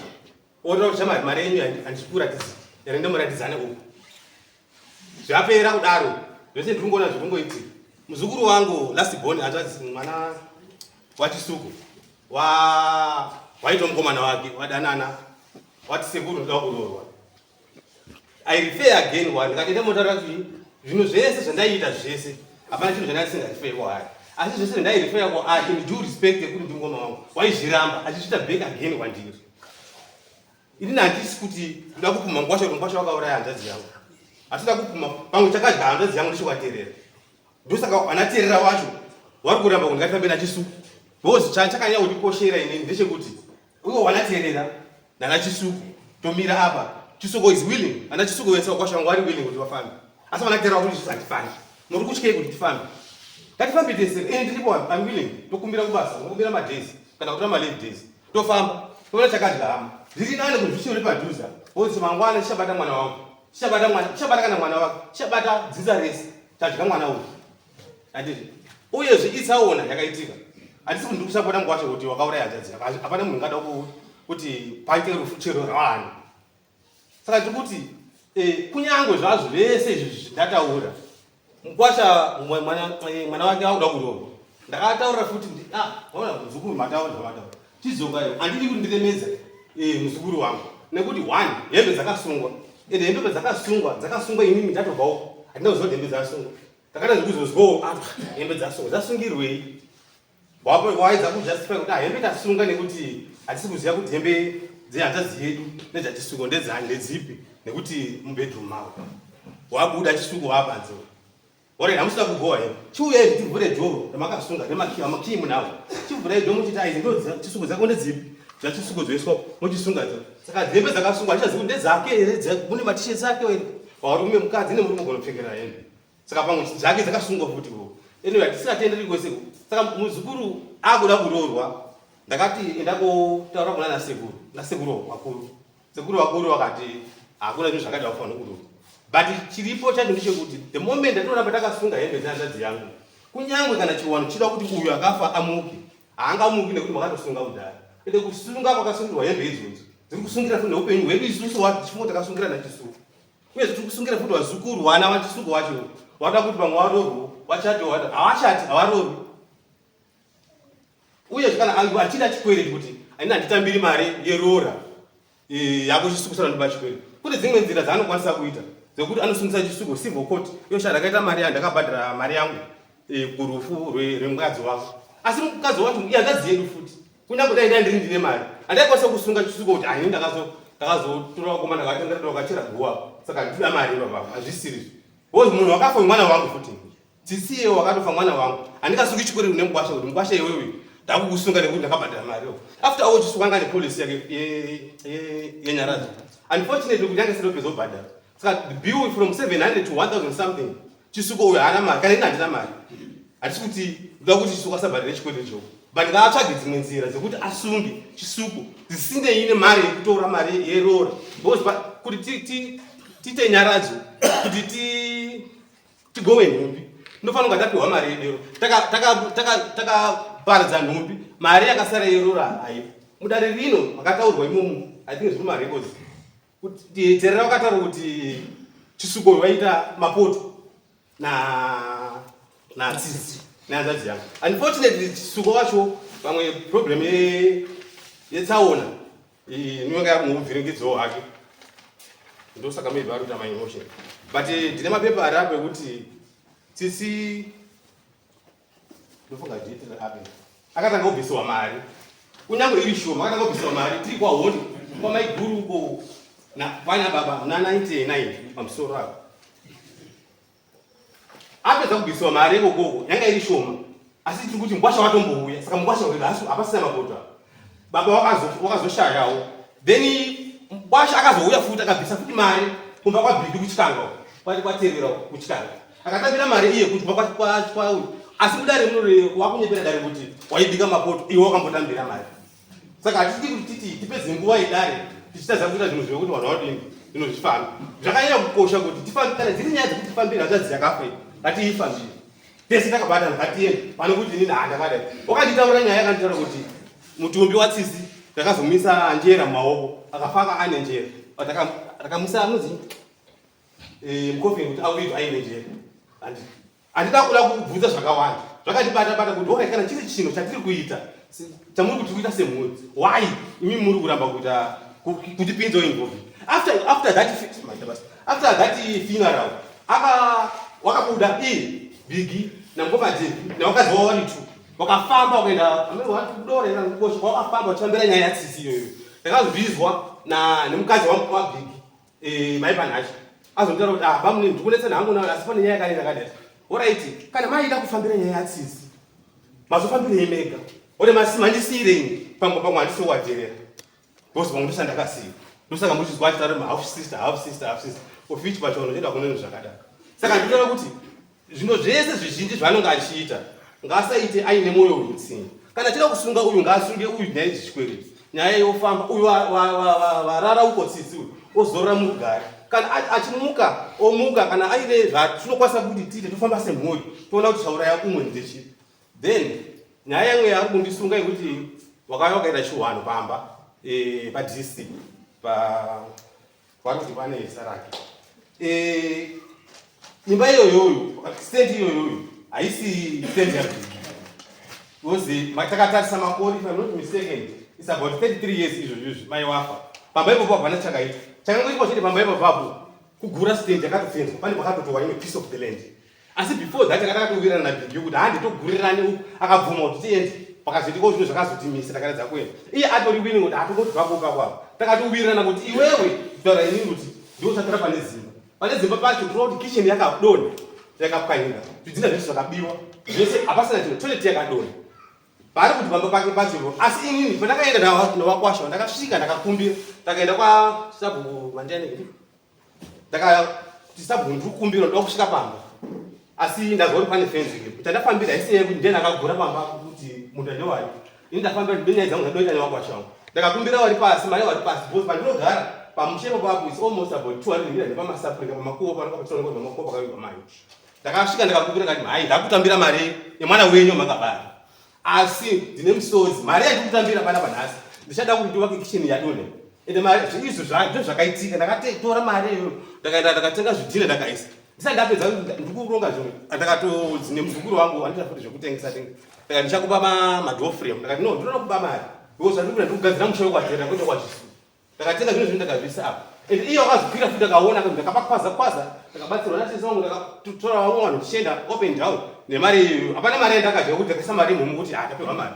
otora kuti mari yenyu handikuratidza ere ndemuratizane uyu zvapera kudaro zvese ndiringoona zviringoitika. Muzukuru wangu last born anzvanzi mwana waChisuku waitwa mukomana wake wadanana wati sekuru ndoda kuroorwa. I refer again one ngati ndemotaura kuti zvinhu zvese zvandaita zvese hapana chinhu chandisingarifer kwaari asi zvese zvandairifer kwaari in due respect yekuti ndimukoma wangu waizviramba achizvita back again kwandiri. Ini handisi kuti ndoda kupuma ngwasha kuti ngwasha wakauraya hanzvadzi yangu asida kupuma pamwe chakadya hanzvadzi yangu ndichokwateerera ndosaka anateerera wacho wari kuramba kuti ngatitambe naChisuku because chakanyanya kundikoshera inini ndechekuti iwo wanateerera nanaChisuku tomira apa Chisuku is willing ana Chisuku wese wakwasha wangu ari willing kuti vafambe asi vanateerera kuti zvisatifani muri kutyei kuti tifambe ngatifambe tese ndiripo I'm willing tokumbira kubasa tokumbira madhays kana kutora ma-leave days tofamba toona chakadya hama ndiri nane kuti zvichiuri padhuza because mangwana chichabata mwana wangu chichabata kana mwana wake chichabata dzinza rese chadya mwana uyu handiti uyezve itsaona yakaitika handisi kuti ndiri kusapota mugwasha kuti wakauraya hanzvadzi yako hapana munhu ngada kuti paite rufu chero rwani. Saka tikuti kunyange zvazvo vese izvi ndataura mugwasha mwana wake akuda kuroorwa ndakataura futi ona muzukuru mataura zvamataura chizongayo handidi kuti ndiremedza muzukuru wangu nekuti one hembe dzakasungwa ende hembe dzakasungwa inini ndatobvawo handina kuziva kuti hembe dzakasungwa ndakada zvekuzozwawo hembe dzasungirwei waidza kujustify kuti hembe tasunga nekuti hatisi kuziva kuti hembe dzehanzvadzi yedu nedzaChisuku ndedzani ndedzipi nekuti mubedroom mavo wabuda Chisuku wapanze ore hamusina kugowa hembe chiuyai tivhure dhoro ramakasunga nemakii munavo chivhurai dhoro muchiti aizi ndo Chisuku dzako ndedzipi dzaChisuku dzoiswa muchisunga dzo saka hembe dzakasungwa handichazivi kuti ndedzake here mune matisheti ake here warume mukadzi nemurume gonopfekera hembe saka pamwe dzake dzakasungwa futi anyway hatisingatienderi kwese saka muzukuru akuda kuroorwa ndakati enda kotaura kuna nasekuru wakuru wakati hakuna zvinhu zvakati vafanira kuroorwa but chiripo chacho ndechekuti the moment ndatinoramba takasunga hembe dzehanzvadzi yangu kunyange kana chiwano chida kuti uyu akafa amuke haangamuki nekuti makatosunga kudhara ende kusunga kwakasungirwa hembe idzodzo dziri kusungira futi neupenyu hwedu isusu chifungo takasungira naChisuku uye tiri kusungira futi vazukuru vana vaChisuku wacho wada kuti pamwe varoorwa vachati havachati havaroorwi uye kana achida chikwereti kuti ini handitambiri mari yerora yako Chisuku saka ndiba chikwereti kune dzimwe nzira dzaanokwanisa kuita dzekuti anosungisa Chisuku civil court yoshada akaita mari yandakabhadhara mari yangu kurufu rwemukadzi wako asi mukadzi wacho hanzvadzi yedu futi kunyange dai ndiri ndine mari handaikwanisa kusunga Chisuku kuti ini ndakazotora vakomana vakatendera vakachera guwa saka ndinoda mari baba hazvisiri because munhu wakafa mwana wangu futi tsisiye wakatofa mwana wangu andikasuki chikore kune mugwasha kuti mugwasha iwewe ndakukusunga nekuti ndakabhadhara mari after all chisunganga nepolisi yake yenyaradzo unfortunately kuti yange siro pezobhadhara saka the bill from 700 to 1000 something chisuko uyo haana mari kana ine handina mari hatisi kuti ndoda kuti chisuko asabhadhare chikwete choko but ngaatsvage dzimwe nzira dzekuti asunge chisuko zvisinei nemari yekutora mari yerora because kuti tiite nyaradzo kuti tigowe nhumbi ndofana kunga tapiwa mari yedero takaparadza nhumbi mari yakasara yerora haipo mudare rino makataurwa imomo I think zviri marecords kuti terera wakataura kuti chisuko waita mapoto na tsitsi nehanzvadzi yangu unfortunately chisuko wacho pamwe problem yetsaona inonga yakumuvhiringidzo hake ndosaka maybe ari kuita maemotion but ndine mapepa ari apo ekuti tsitsi ndofunga ndiitira ape akatanga kubvisiwa mari kunyange iri shoma akatanga kubvisiwa mari tiri kwahoni kwamaiguru uko pana baba muna 99 pamusoro ako apedza kubvisiwa mari ikokoko yanga iri shoma asi tiri kuti mugwasha watombouya saka mugwasha uyu hapasina mapoto baba wakazoshayawo then mugwasha akazouya futi akabvisa futi mari kumba kwabhidi kuchikanga kwati kwaterera kuchikanga akatambira mari iye kuti kwauyu asi mudare munore wakunyepera dare kuti waibika mapoto iwe wakambotambira mari saka hatiti kuti tipedze nguva yedare tichitadza kuita zvinhu zvekuti vanhu vadini zvinhu zvichifamba zvakanyanya kukosha kuti kana dziri nyaya dzekuti tifambire hanzvadzi yakafa ngatiifambire tese takabatana ngatiende pane kuti inini handakadai wakanditaura nyaya yakanditaura kuti mutumbi watsisi ndakazomisa njera mumaoko akafaka ane njera takamisa anonzi mukofini kuti auitwa aine njera handida kuda kubvunza zvakawanda zvakandibata kuti okai kana chiri chinhu chatiri kuita chamuri kuti kuita semhuri why imi muri kuramba kuita kutipinzo involved after that funeral wakabuda bigi namukoma David nawakazi wao wani tu wakafamba wakaenda watu kudorera ngosho wakafamba wachambira nyaya yatsisi yoyo yakazvizwa nemukazi wa bigi maipanachi azondaro kuti bamune ndikunetsa nangu na asifane nyaya kanenda kadeta alright kana maida kufambira nyaya yatsisi mazofambira imega ode manjisireni pamwe handisi waterera bosi vangu ndosandakasiya ndosaka muchizwa achitaura half sister of which pacho unoenda kuneni zvakadaro saka ndinoona kuti zvinhu zvese zvizhinji zvaanonge achiita ngaasaite aine mwoyo wemutsinga kana tida kusunga uyu ngaasunge uyu nyaya dzichikwereti nyaya yofamba uyu varara uko tsitsi uyu ozorora murugare kana achimuka omuka kana aine zvatinokwanisa kuti tiite tofamba semhuri toona kuti zvauraya umwe ndechii then nyaya yamwe yari kundisunga yekuti wakauya wakaita chiwano pamba padc parikuti pane saraki imba iyoyoyo stendi iyoyoyo haisi stendi yabhigi because takatarisa makore if I'm not mistaken it's about 33 years izvozvizvi mai wafa pamba ipopo hapana chakaita chakangoitwa chete pamba ipopapo kugura stendi yakatofenzwa pane pakatotowa imwe piece of the land asi before that akatakatowirirana nabhigi yokuti handitogurirani uku akabvuma kuti tiende pakazoitiko zvinhu zvakazotimisa takaedza kuenda iye atori winning kuti hatongoti pakopakwavo takatowirirana kuti iwewe kutaura inini kuti ndiotatara pane zimba pacho kutoa kuti kitchen yakadonha yakapwanyika zvidhina zvese zvakabiwa zvese hapasina chino toilet yakadonha pari kuti pamba pake pacho asi inini pandakaenda navakwasha ndakasvika ndakakumbira takaenda kwasabhu mandianei sabhu ndiri kukumbira ndoda kusvika pamba asi ndazwa kuti pane fenzi ipo tandafambira haisinyaya kuti ndiye ndakagura pamba kuti munhu andewari ini ndafambira nenyaya dzangu ndadoita nevakwashangu ndakakumbira wari pasi mari wari pasi because pandinogara pamushepo papo is almost about 200 mira nepamasaprika pamakuo panakapatsona kwa makuo pakaiwa mai ndakasvika ndakakumbira ngati hai ndakutambira mari yemwana wenyu makabara asi ndine musodzi mari yandikutambira pana panhasi ndichada kuti ndiwake kitchen yadonha ende mari izvo zvakaitika ndakatora mari iyoyo ndakaenda ndakatenga zvidhina ndakaisa ndisati ndapedza ndikuronga zvimwe ndakatodzine muzukuru wangu andita futi zvekutengesa ndaka ndichakupa madoor frame ndakati no ndinoda kuba mari because andikuda ndikugadzira musha wekwadhera kwete kwazvisu ndakatenga zvinhu zvino ndakazvisa apa ende iyo akazokwira futi akaona ndakapakwaza ndakabatsirwa natesi wangu ndakatora vamwe vanhu tichienda open down nemari iyoyo hapana mari yandakadya kuti ndakaisa mari imomo kuti ndapewa mari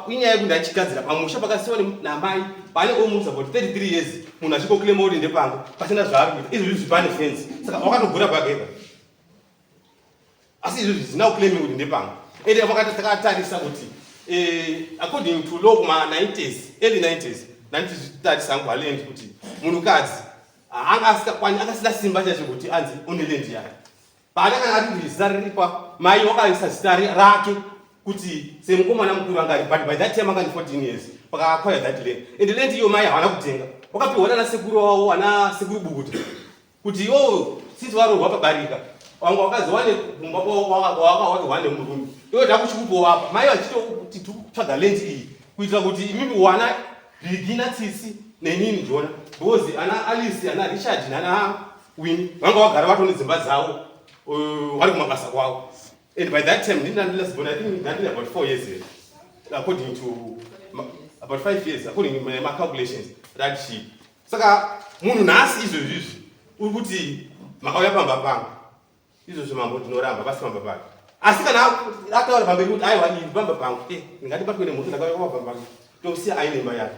inyaya yekuti ndachigadzira pamusha pakasiwa namai pane almost about 33 years munhu achikoklema kuti ndepangu pasina zvaari kuita izvi zvipane fenzi saka wakatogura pakepa asi izvozvi zvisina kuclaiming kuti ndepanga ende vakati takatarisa kuti according to law kuma-90s early 90s nanditi zvitarisa ngwaland kuti munhukadzi anga asina simba chacho kuti anzi une land yake paanakanga ati kuti zita riripa mai wakaisa zita rake kuti semukomana mukuru angari but by that time anga 14 years pakaacquire that land and land iyo mai havana kutenga wakapiwa nana sekuru wavo ana sekuru bukuta kuti since warohwa pabarika wanga wakaziwane kumba wakawane murume iwe takuchikupowapa mai vachitoti tikutsvaga land iyi kuitira kuti imimi wana rigina tsisi nenini jona because ana alice ana richard nana wini vanga vagara vatone dzimba dzavo vari kumabasa kwavo and by that time ndinandilesbon I think ndandine about 4 years here according to about 5 years according to my calculations that she saka munhu nhasi izvozvizvi uri kuti makauya pamba pangu izvozvo mambo ndinoramba pasi pamba pangu asi kana ataura pamberi kuti aiwa iyi pamba pangu ndingatibatwe nemunhu ndakauya pamba pangu tosiya ainemba yake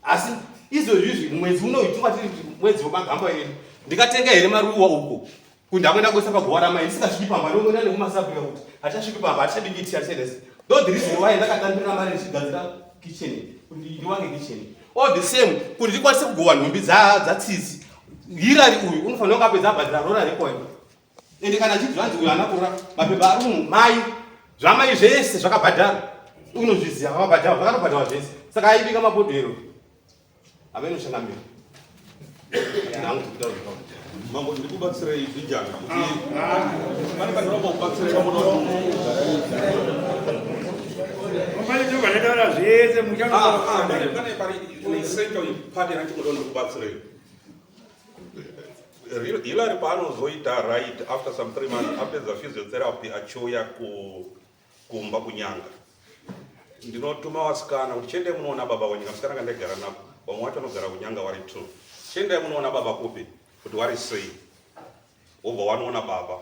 asi izvozvizvi mwedzi unoitunga tiri mwedzi wemagamba edu ndikatenga here maruwa uko kuti ndakuenda kuisa pagowa ramai ndisingazviki pamba ndongoenda nekumasabhuya kuti hachasviki pamba hachadikiti hachadesi ndo the reason why ndakatambira mari ndichigadzira kitchen kuti ndiwange kitchen all the same kuti ndikwanise kugowa nhumbi dzatsisi hirari uyu unofanira kunge apedza abhadhira rora rekwai ende kana chiti zvanzi uyu anakura mapepa ari mai zvamai zvese zvakabhadhara unozviziva vakabhadhara vakanobhadhara zvese saka aibika mabhodhero amenoshanga mberi
mambo ndikubatsirei vijana pane panoba kubatsirei pamuno
vanetaura zvese
pane pari central party rachimodono kubatsirei Hillary paanozoita right after some 3 months apedza physiotherapy achiuya kumba kunyanga ndinotuma wasikana kuti chende munoona baba wenyika musikana kandaigara napo vamwe wacho vanogara kunyanga vari 2 chende munoona baba kupi kuti vari sei wobva wanoona baba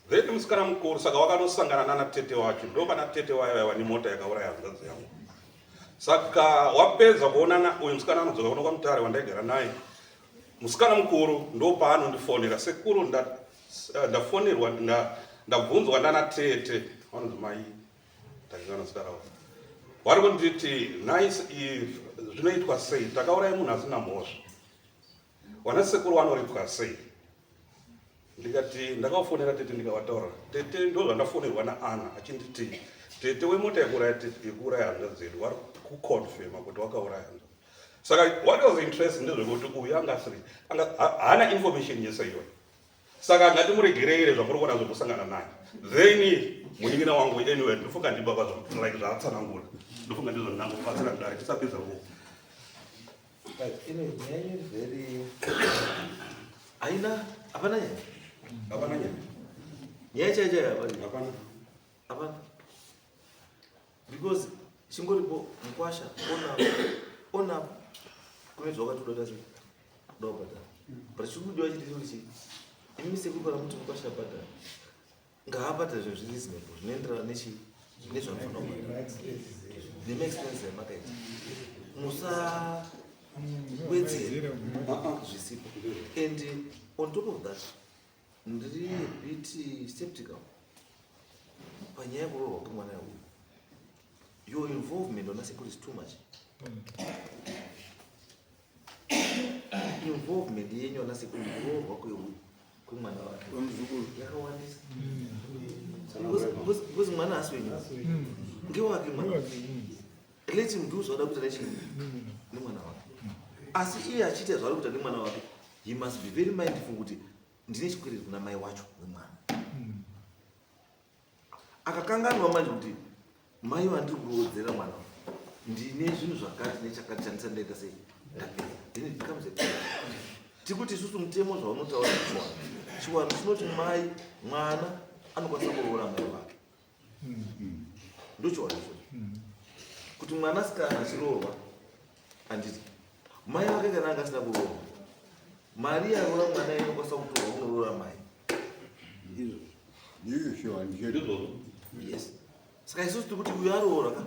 then musikana mukuru saka wakanosangana nana tete wacho ndo pana tete wayo vaiva nemota yakauraya hanzvadzi yangu saka wapedza kuonana uyu musikana anodzoka kuno kwamutare wandaigara naye musikana mukuru ndo paanondifonera sekuru ndafonerwa ndabvunzwa ndana tete vanonzi mai takingana zita ravo vari kunditi nice zvinoitwa sei takaurai munhu asina mhosva wana sekuru vanoripwa sei ndikati ndakafonera tete ndikavataura tete ndo zvandafonerwa naana achinditi tete wemota yekuuraya hanzva dzedu vari kuconfirma kuti wakauraya hanzva saka what was interesting ndezvekuti uyu anga asiri haana information yese iyoyo saka ngatimuregereire zvamuri kuona zvokusangana naye then munyikina wangu anyway ndofunga ndibaba like zvaatsanangura ndofunga ndizvo ndinangobatsira kudare tisapedza ruoko
haina hapana nyaya
hapana nyaya
nyaya chaichai
hapana
hapana because chingoripo mukwasha ona kune zvawakatoda tacho ndobhadhara but chikudiwa chitirichi imi sekupara muti mukwasha bhadhara ngaabhadhara zvinhu zviri reasonable zvinoenderana nezvanofanira kubhadhara nemaexpense yamakaita musawedzera zvisipo and on top of that ndiri bit skeptical panyaya yekurorwa kwemwana yauyu your involvement on security is too much involvement yenyu ona security kurorwa kwemwana wake yakawandisa because mwana hasi wenyu ngewake mwana let him do zvaada kuita nemwana wake asi iye achiita zvaari kuita nemwana wake he must be very mindful kuti ndine chikwiriri kuna mai wacho wemwana akakanganwa manje kuti mai vandiri kurodzera mwana ndine zvinhu zvakati nechakati chandisa ndaita sei tikuti isusu mutemo zvaunotaura chiwano chinoti mai mwana anokwanisa kuroora mai vake ndochiwano ichocho kuti mwana sikana achiroorwa handiti mai vake kana angasina kuroorwa mari yaroora mwana inokwanisa kutorwa kunoroora mai yes saka isusu tikuti uyu aroora ka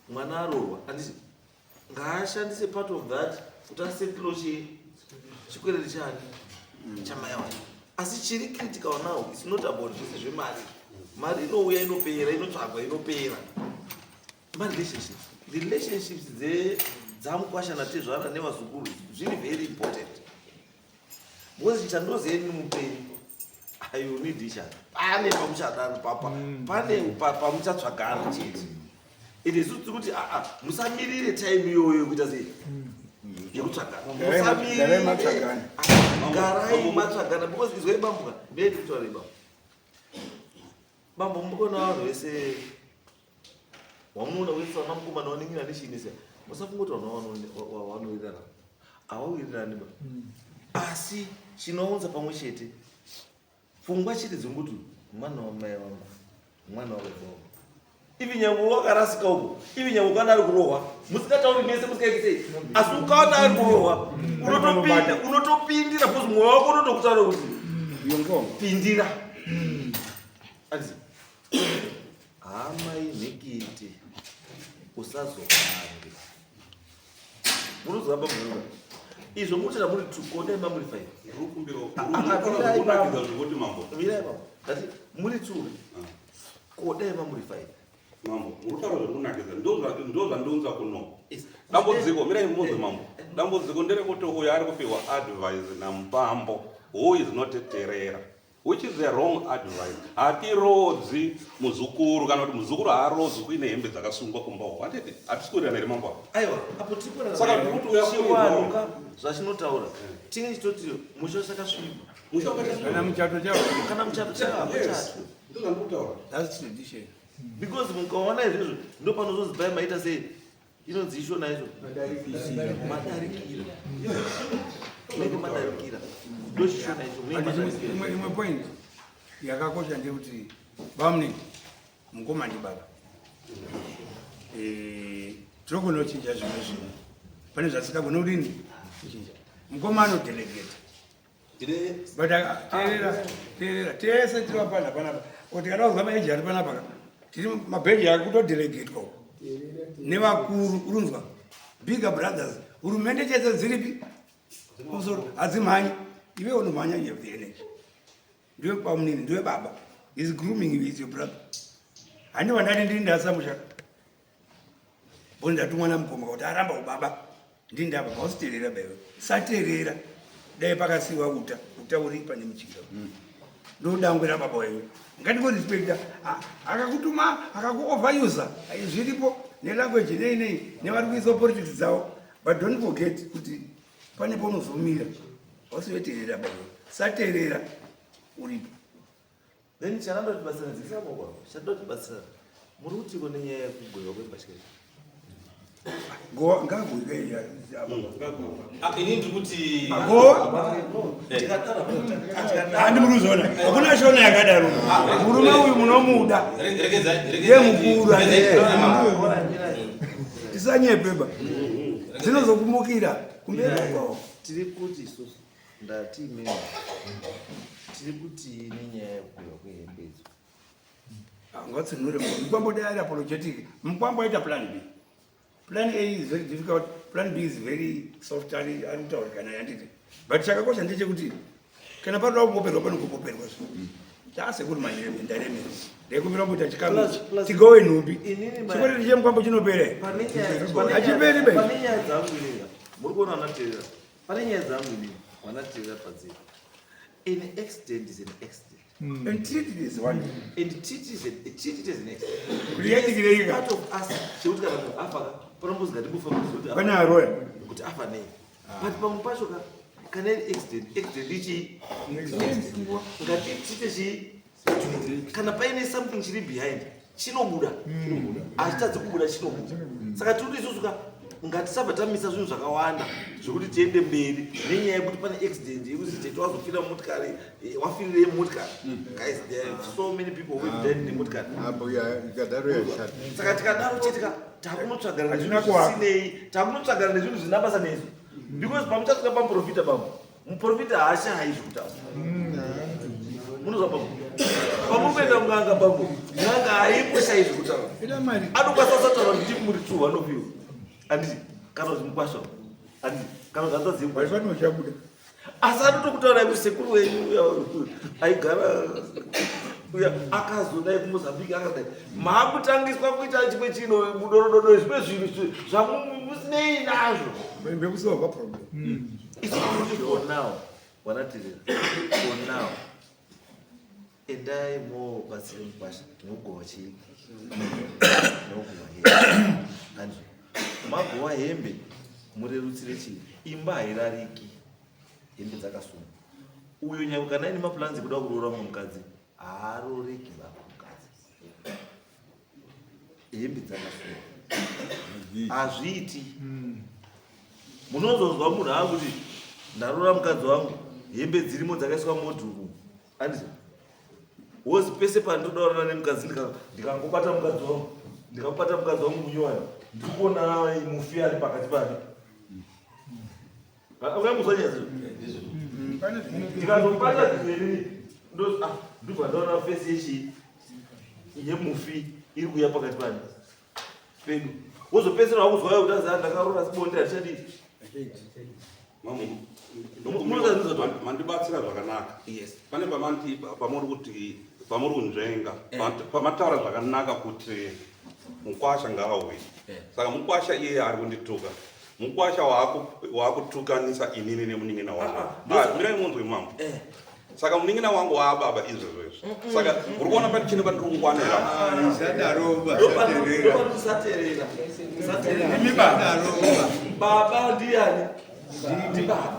mwana aroorwa handiti ngaashandise part of that kuti asetlo chikwereri chani chamai wake asi chiri critical now is not about zvese zvemari mari inouya inopera, inotsvagwa inopera. Relationships dzamukwashana tezvara nevazukuru zviri very important. Because chandozeni mupenyu, you need each other. Pane pamuchadana papa, pane pamuchatsvagana chete. It is kuti musamirire time iyoyo kuita sei yekutsvagana. Garai matsvagana because izwe bambuka ndeti kutaura bambo. Bambo mukona vanhu vese wamuona wese wana mukomana waningira neshinisa. Musafungoti wanowirirana. Hawawirirani ba. Asi chinounza pamwe chete. Pfungwa chete dzekuti mwana wamai vangu, mwana wababa. Ivi nyangu wakarasika uko, ivi nyangu kana ari kurohwa, musingatauri nese musikaitei. Asi ukaona ari kurohwa, unotopindira because mwoyo wako unotokutaura kuti pindira. Asi amai nhekete usazopange. Munozamba munhu. Izvo mutira muri tukone mamuri 5. Muri tsuri kodai mamuri 5
mambo urutaura zvekunakidza ndozvandounza kuno dambudziko mirai muzi mambo dambudziko nderekuti uyo ari kupiwa advice namupambo who is not terera which is a wrong advice. Hatirodzi muzukuru kana kuti muzukuru haarodzwi kuine hembe dzakasungwa kumbawo hatete hatisikurira here mambo
aiwa apo tipona
saka ndikuti uyachiwanuka
zvachinotaura tinge chitoti musho sakasviba
kana muchato chavo
ndozvandikutaura
that's tradition
because mukaona izvozvo ndo panozonzi pai maita sei inonzi ishona izvo madarikira ndochishona izvo
imwe point yakakosha ndekuti vamwe mukoma ndibaba tirogona kuchinja zvimwe zvinhu pane zvasikagona kudini kuchinja mukoma anodelegeta but teerera tese tiri vapana panapa kuti kana kuzwa maeji ari panapa tiri mabheji akutodelegetwa nevakuru urunzwa bigger brothers hurumende chete dziripi kusoro hadzimhanyi iwe unomhanya you have the energy ndiwe pamunini ndiwe baba is grooming with your brother handiwa ndati ndiri ndasamusha boni ndati mwana mukoma kuti aramba ubaba ndiri ndaba pausiтерera baiwe saterera dai pakasiwa uta uri pane muchinga ndodangwira baba wewe ngatingorespekta akakutuma akakuoverusa zviripo nelanguage nei nevari kuisa politics dzavo but don't forget kuti pane paunozomira wasiweterera baiwe saterera uripo
then chanandotibatsira dzisabokwa chandotibatsira muri kutiko nenyaya yekugwewa kwembasiketi
ini ndikuti
handimuruzona hakuna shona yakadaro murume uyu munomuda ye mukuru tisanyepeba dzinozokumukira kumberi kwavo
tiri kuti isusu ndati imene tiri kuti nenyaya yekugwewa kwehembe idzo
ngatsinhure mukwambo dai apologetic mukwambo aita plan B. Plan A is very difficult, plan B is very soft, but chakakosha ndechekuti kana panoda kupoperwa panokupoperwa chase kuti mandireme ndareme ndekumbira kuti chikamu tigowe nhumbi chikwetete chemukwambo chinopere hachiperi be
pane nyaya dzangu inega muri kuona wanateerera pane nyaya dzangu inega wanateerera padziri an accident is an accident
and treat it as one
and treat it as an accident
kuyadikireka
part of us chekuti kana munhu afa panombozika ndibufa
pane aroya
kuti afa nei but pamwe pacho kana iri accident ichi ngatitite chii kana paine something chiri behind chinobuda achitadzi kubuda chinobuda saka tiri isusu ngatisabva tamisa zvinhu zvakawanda zvokuti tiende mberi nenyaya yekuti pane accident yekuti tete wazofira motikari wafirire motikari guys there are so many people who have died in motikari saka tikadaro chetika takunotsvagana nezvinhu zvina basa nesu because pamuchasvika pamuprofita bambo muprofita haashaya izvokutaura munozva bambo pamuri kuenda kunganga bambo nganga haimboshaya izvokutaura anokwasasautaura kuti muri 2 anditi kana zvimukwasha anditi kana zvatadzimkwasha asi anotokutaura kuti sekuru wenyu aigara uya akazodai kumozambique akadai maakutangiswa kuita chimwe chino mudorododo zvimwe zvinhu zvamusinei nazvo
Mbekusolva problem.
isukuti for now wanatirira for now endai mobatsire mukwasha nokugohwa chii nokugohwa hembe anzwa magohwa hembe murerutsire chii imba hairariki hembe dzakasunga uyo nyange kana ine mapulanzi kuda kuroora mumwe mukadzi haaroreki vamwe mukadzi hembe dzakasunga hazviiti munozonzwa munhu akuti ndaroora mukadzi wangu hembe dzirimo dzakaiswa modhuru andizvo wozi pese pandodaurana nemukadzi ndikangobata mukadzi wangu munyoya ndikuona mufi ari pakati pane ungamuzwa nyaya dzizvo ndikazobata dzimweni ndobva ndaona fesi yechi yemufi iri kuuya pakati pane pedu wozopedzisira wakuzwayo kuti azi ndakaroora sibonde hatichadii
mandibatsira zvakanaka.
Yes.
Pane pamanti pamuri kuti pamuri kunzvenga pamataura zvakanaka kuti mukwasha ngaauye. Saka mukwasha iye ari kundituka. Mukwasha waakutukanisa inini nemunin'ina wangu. Mirai munzwe mambo. Saka munin'ina wangu waababa izvezvo. Saka uri kuona pane chino pandiri kungwanira.
Saterera. Baba ndiani?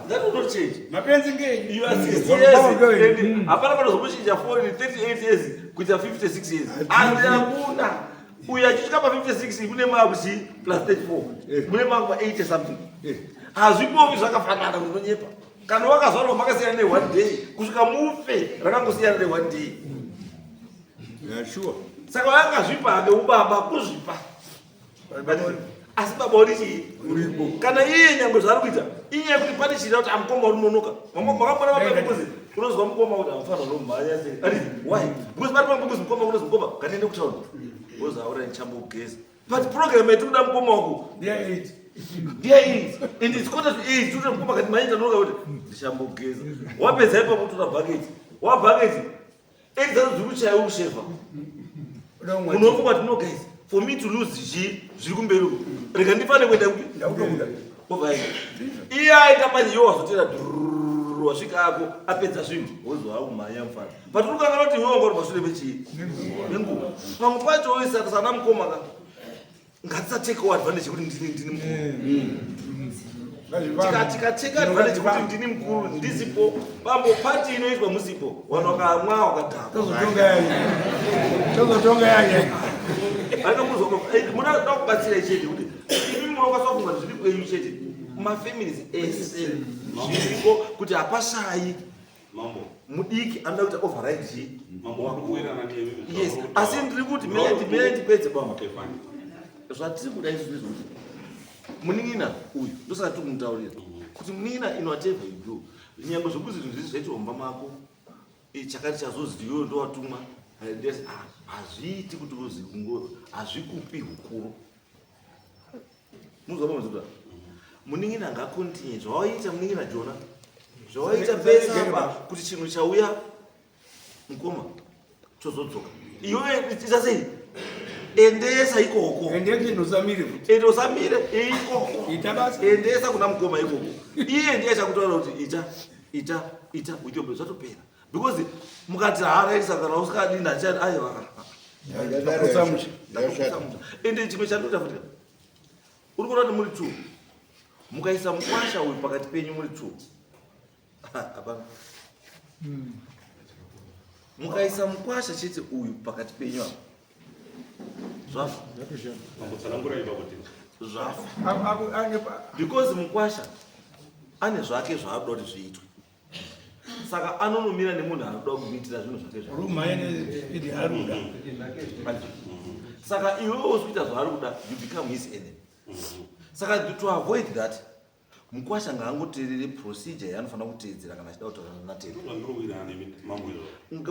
That will not change.
Mapenzi ngeni.
You are 60 years. Hapana bado zokuchinja 38 years kuita 56 years. Hakuna. Uyachika pa 56 mune makuchi plus 34. Mune maku 80 something. Hazvipovi zvakafanana munonyepa. Kana wakazvarwa makasiyana ne one day kusvika mufe rakangosiyana ne one day.
Yeah, sure.
Saka wakazvipa neubaba kuzvipa. Asi baba uri chii kana iye nyange zvari kuita iye kuti pane chida kuti amukoma uri nonoka makambona vapambuzi unozwa mukoma kuti amufanira nomhanya sei ari why because pari pambuzi mukoma unozi mukoma ngatiende kutaunda wozi aura nichambo-geza but program yetu kuda mukoma wako ndiye 8 and it's quarter to 8 tute mukoma kati maita nonoka kuti ndichambo-geza wapedza ipapo kutora bhaketi wabhaketi 8 dzano dziri kuchaya urushefa unofunga kuti no guys for me to lose zviri kumberi uko rega ndifane kuenda ovai iye aita panyiyo wazotera wasvika ako apedza zvinhu wozwa kumhanya mufana but uri kangana kuti iwe wanga uri mashure mechii nenguva pamwe pacho oisata sana mukoma ka ngatisatekewo advantage kuti ndini mukuru tikateka advantage kuti ndini mukuru ndisipo bambo pati inoitwa musipo vanhu vakamwa wakadhaka
tozotonga yake
munoda kubatsira chete kuti imi munokwanisa kufunga zviri kwenyu chete mafamilies ese zviriko kuti hapashayi mudiki anoda kuita override chii yes asi ndiri kuti mene ndipedze bama zvatiri kuda izvi zvezvoti munin'ina uyu ndosaka tiri kumutaurira kuti munin'ina in whatever you do nyange zvokuti zvinhu zvizvi zvaiti mumba mako chakati chazozi iwewe ndowatumwa hazviiti kuti uzikungo hazvikupi hukuru muzwa mamuzuta munin'ina ngakontinye zvawaita munin'ina jona zvawaita pesa apa kuti chinhu chauya mukoma chozodzoka iwewe ita sei endesa ikoko
endeki nosamire
ende usamire ikoko endesa kuna mukoma ikoko iye ndiye chakutaura kuti ita uitobe zvatopera because mukati haaraitisa kana usikadini achati aiwa ende chimwe chandoita futi uri kuona kuti muri 2 mukaisa mukwasha uyu pakati penyu muri 2 hapana mukaisa mukwasha chete uyu pakati penyu apa zvafa because mukwasha ane zvake zvaanoda kuti zviitwe saka anonomira nemunhu anoda kumuitira zvinhu zvake saka iwewe usikuita zvaari kuda you become his enemy saka to avoid that mukwasha ngaangoteerere procedure yaanofanira kuteedzera kana achida kutaurana natero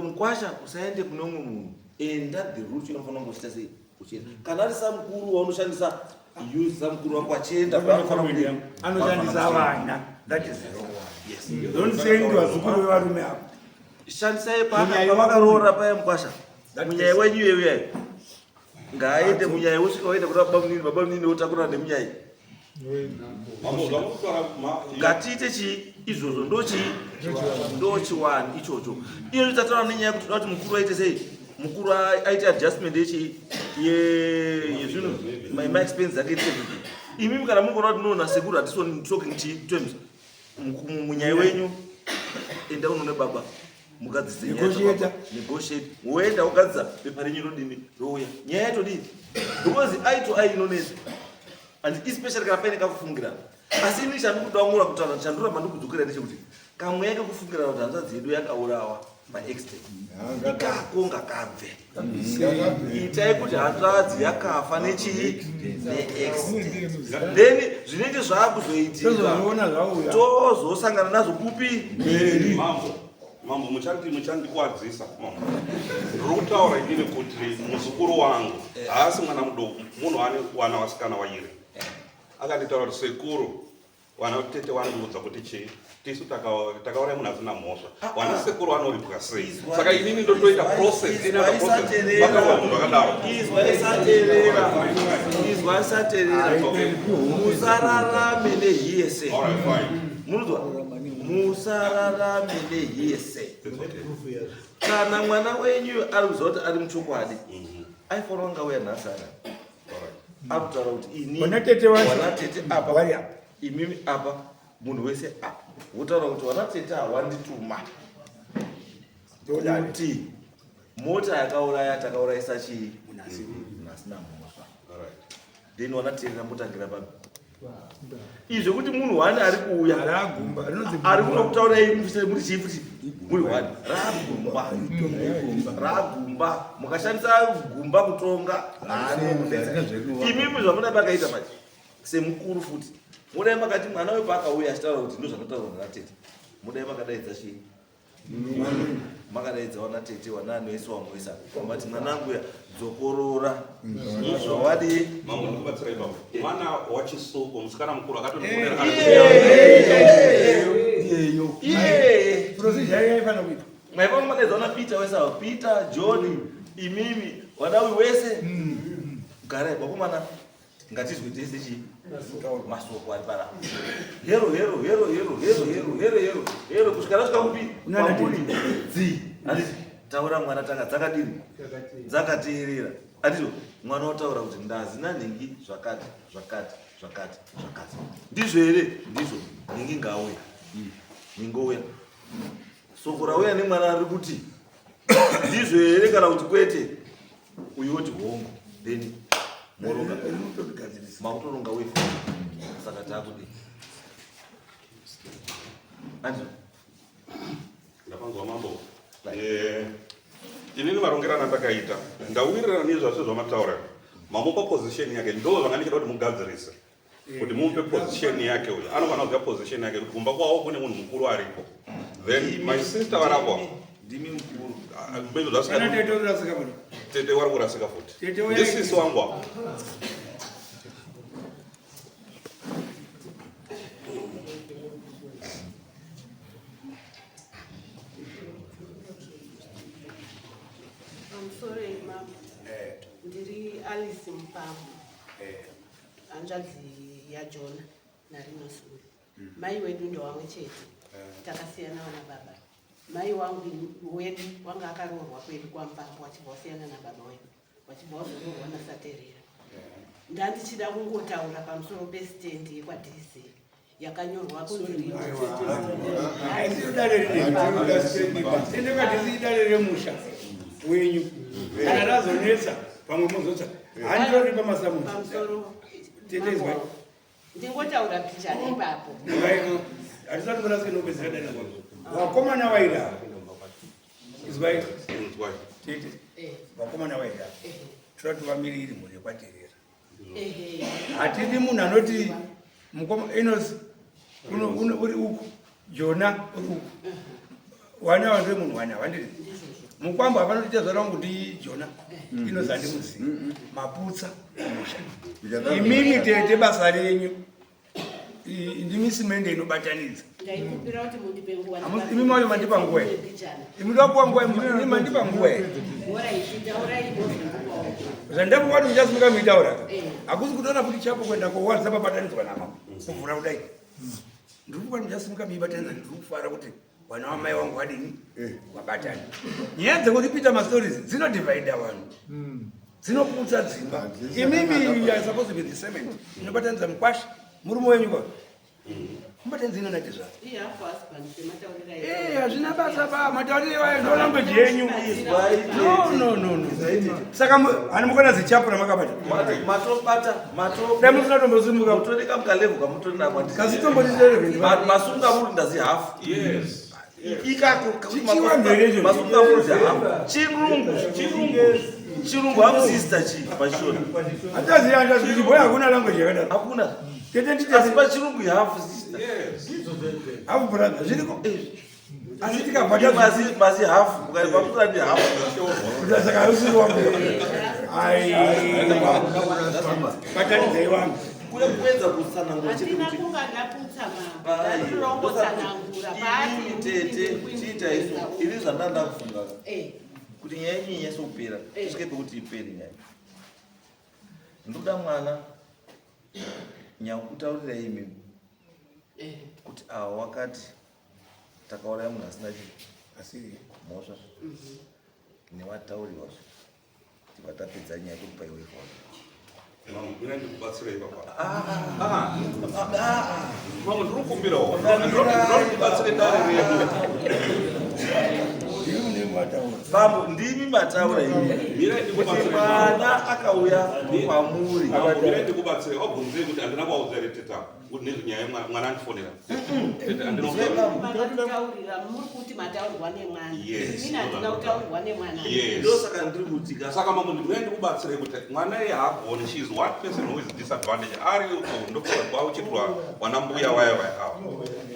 mukwasha usaende kune umwe munhu enda the route inofanira kungochita sei uchienda kana ari samukuru waunoshandisa use samukuru wako achienda
anoshandisa vana that is wrong. Yes. Don't say into a zukuru wevarume apo
shandisai paka pavakaroora paya mukwasha munyaya wenyu yeuyai ngaaende munyaya wosvika waenda kuna baba munini wotakurana nemunyaya
Mambo zvamutaura
ngatiite chii izvozvo ndochiwani ichocho iyo tataura nenyaya yekuti toda kuti mukuru aite sei mukuru aite adjustment yezvinhu maexpense ake imimi kana mungoona kuti noona sekuru hatisoni talking terms munyaya wenyu enda unone baba mugadzise negotiate woenda wogadzisa pepa renyu rodini rouya nyaya yatodii because aito ainonesa and especially kana paine kakufungirana asi ini chandikudaungura kutaura chandoramba ndikudzokera ndechekuti kamwe kekufungira kuti hanzva dzedu yakaurawa paextent ikakonga kabve itai kuti hanzvadzi yakafa nechii neextent then zvinenge zvaakuzoitika tozosangana nazvo kupi
Mambo muchandikuwadzisa ndiri kutaura inini kuti muzukuru wangu haasi mwana mudoko munhu ane wana wasikana wairi akanditaura kuti sekuru wana tete wandiudza kuti chii tisu takauraya munhu asina mhosva wana sekuru vanoripwa sei saka inini ndotoita process munhu akadaro
izwa isaterera musararame nehiyese munuzwa musararame nehiyese kana mwana wenyu ari kuziva kuti ari muchokwadi aifanira kunga uya nhasara akutaura kuti ini wana tete apa imimi apa munhu wese apa wotaura kuti wana tete hawandituma kuti mota yakauraya takaurayisa chii munasina mhosva then wana tete rambotangira papi izvo kuti munhu wani ari kuuya ari kuda kutaurai muri chii futi muri wani ragumba mukashandisa gumba kutonga imimi zvamuda pakaita pachi semukuru futi mudai makati mwana wepaakauya achitaura kuti ndo zvakataurwa nana tete mudai makadaidza chii makadaidza wana tete wana anoisa wamoisa mati mwanangu ya dzokorora zvawadi
mambo ndikubatsira ipapo mwana wachisuko musikana mukuru
maipa madaidza wana peter wesa peter john imimi wadawi wese garai kwakomana ngatizwe tese chii masoko ari para hero kusvika rasvika kupi kwamuri dzi handiti taura mwana tanga dzakadini dzakateerera handito mwana wotaura kuti ndazina nhingi zvakati ndizvo here ndizvo nhingi ngaauya ningouya soko rauya nemwana ari kuti ndizvo here kana kuti kwete uyu woti hongo then moronga makutoronga wefu saka takudi andizvo
ndapanzwa mambo inini marongerana ndakaita ndawirirana nezvase zvamataura mamupa position yake ndo zvanga ndichida kuti mugadzirise kuti mumupe position yake uyo anofanira kuziva position yake kuti kumba kwawo kune munhu mukuru aripo then my sister varako
ndimi mukuru
tete wari kurasika futi ndisisi wangu apa
ndiri Alice Mpambo hanzvadzi yaJona naRinosulu mai wedu ndowamwe chete takasiyana wana baba mai wangu wedu wanga akaroorwa kwedu kwaMpambo wachibva wasiyana nababa wedu wachibva wazoroorwa naSaterera ndandichida kungotaura pamusoro pesitendi yekwadhize yakanyorwa kunzi
idare musha wenyu kana razonetsa pamwe muzotsa handori pamasamuzi
pamusoro ndingotaura picha ipapo
hatisati kurasike nopedzera dana kwavo vakomana vaira izwai tete vakomana vaira toda tivamiriri mhuri yekwaterera hatidi munhu anoti inozi uri uku jona uri uku wana wandiri munhu wana wandiri mukwambo hapanotiita zvarangu ndi jona inozi handimuzi maputsa musha imimi tete basa renyu ndimi simende inobatanidza
ndaikumbira kuti mundipe nguva
imi mayo mandipa nguwa imi wapuwa nguwa imi mandipa nguwa zvandapuwa kuti muchasimuka muitaura hakusi kutoona kuti chapo kuenda kowhatsapp abatanidzwa nama kuvhura kudai ndiri kupa muchasimuka muibatanidza ndiri kufara kuti vana vamai vangu vadini vabatani nyaya dzekuzipita mastories dzinodivhaida vanhu dzinoputsa dzimba imimi are supposed to be the cement inobatanidza mukwasha murume wenyu kwa mubatanidza inonaiti zvavo hazvina basa pa mataurire vayo ndo language yenyu no saka hani mukona zichapu ramakabata dai musinatombozimuka
mutoreka mukalevu
kasi tombotiterevheni
masunga muri ndazi hafu chirungu hamusista chii pachishona
ataziyandazikichiboya hakuna language yakadaro
hakuna
tete
asi pachirungu hafu sista
hafu brother zviriko asi
mazi hafu ukaipamura ndi hafu
saka hausiri wangu batanidzai wangu
kule kuedza kutsanangura tete chiita isu ini zvandanda kufunga kuti nyaya yenyu inyase kupera kusvike pekuti ipere nyaya ndoda mwana nyakutaurira imimi kuti awa wakati takaurai munhu asina chii mhosva newatauriwazvo tivatapedza nyaya kuti paiwefa
mina ndikubatsirei papa mamwe ndiri kukumbirawo ndibatsire dare redu
bambo ndimi mataura kuti mwana akauya kwamuri
mira ndikubatsire wabvunzei kuti handina kwaudzaire teta kuti nezvenyaya mwana andifonera
makataurira muri kuti mataurirwa nemwana ini handina kutaurirwa nemwana
ndosaka ndiri kutika
saka mamwe ndimira ndikubatsirei kuti mwana iye haagoni she is one person who is disadvantage ari ndokuda kwavo chitwa wana mbuya waya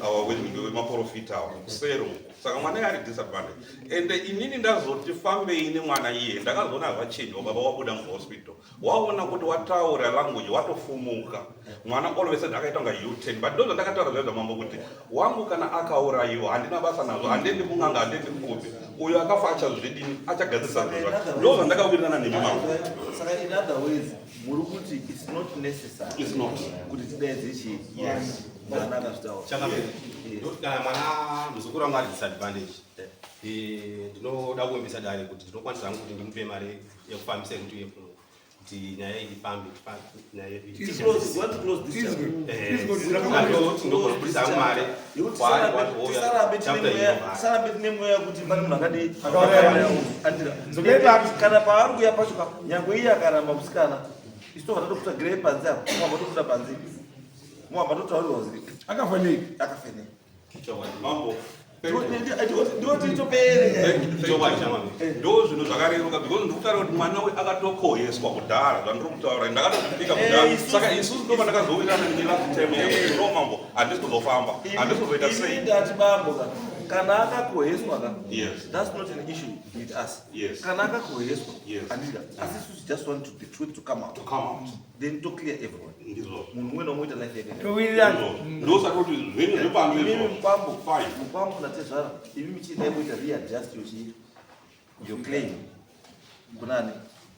awa wemaprofita awa kusero saka mwana iye ari disadvantage ende inini ndazoti fambei nemwana iye ndakazoona zvachenjwa baba wabuda muhospital waona kuti wataura language watofumuka mwana olwese ndakaita nga u10 but ndozvo ndakataura zvaizva mambo kuti wangu kana akaurayiwa handina basa nazvo handendi mung'anga handendi kupi uyo akafa achazvidini achagadzisa zvezva ndozvo ndakawirirana nemi mambo
saka in other ways muri kuti it's not necessary
It's not.
kuti tidaidze chii mwana akazvitaura
kana mwana muzukuru wangu ari disadvantage ndinoda kuembesa dare kuti ndinokwanisa hangu kuti ndimupe mari yekufambisa kuti kuti nyaya iyi ifambe nyaya ndogobudisa hangu mari
tisarambe tine mweya kuti pane munhu akadii kana paari kuya pacho nyange iye akaramba musikana isitobva tatokuta girei panze apo mwamba tokuta panze mwamba totaurirwa kuti
akafanei
mambo
ndotitopere
ndo zvinhu zvakareruka because ndikutaura kuti mwana we akatokoheswa kudhara zvandiri kutaura ndakatozvipika kudhara saka isusu ndova ndakazowirirana nelastime no mambo handisi kuzofamba handisi kuzoita sei
ndati bambo kana akakoheswa ka
Yes.
that's not an issue with us
Yes.
kana akakoheswa
Yes.
andida asi isusu just want to the truth to come out
to come out
then to clear everyone
ndizvo
munhu umwe nomwe life yake
towirirana
ndosaka kuti zvenyu zvepanze
imimi
izvo
mukwambo
fine
mukwambo natezvara imi michidai kuita readjust your claim kunani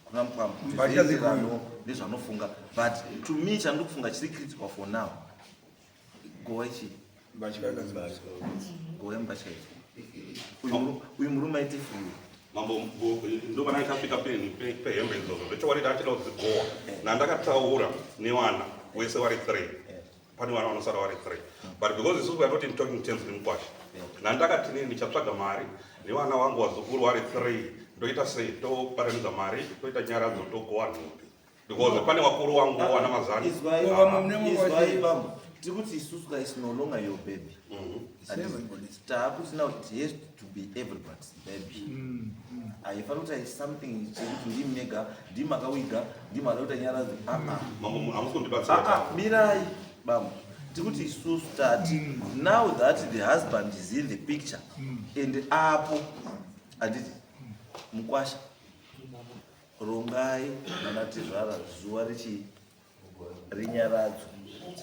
kuna mukwambo ndezvanofunga but to me chandiri kufunga chiri critical for now gowa ichi gowa mbatya uyu murume aite free
mambo ndova ndakasvika pehembe idzodzo ndochokwadi ndachida kudzigowa nandakataura nevana wese vari 3 pane vana vanosara vari 3 but because isusu we are not in talking terms nemukwasha nandakati nini ndichatsvaga mari nevana vangu vazukuru vari 3 ndoita sei toparanidza mari toita nyaradzo togowa nhumbi because pane vakuru vangu wana mazana
tikuti isusu is no longer your baby taakutina kuti it has to be everybody's baby haifani kuti is something chekuti ndimega ndimakawiga ndimakaita nyaradzo
mambo hamusi kundibatsira
mirai bambo tikuti isusu tati now that the husband is in the picture and apo handiti mukwasha rongai nanatizvara zuva renyaradzo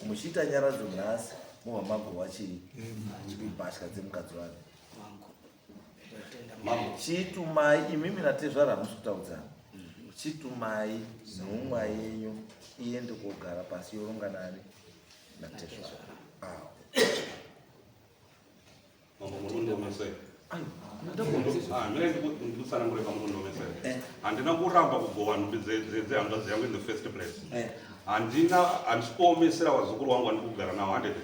muchiita nyaradzo nhasi muhamago wachii chikuibhashka dzemukadzi wake
Wangu. Ndatenda
Mambo.
chitumai imimi natezvara hamusi kutaudzana chitumai nhumwa yenyu iende kogara pasi yoronga nani natezvara
Mambo murundomesei.
ayo
Mire ndikusanangure pamundomesei. Handina kuramba kugowa nhumbi dzehanzvadzi yangu in the first place. Handisipoomesera wazukuru wangu wandikugara nawo handiti.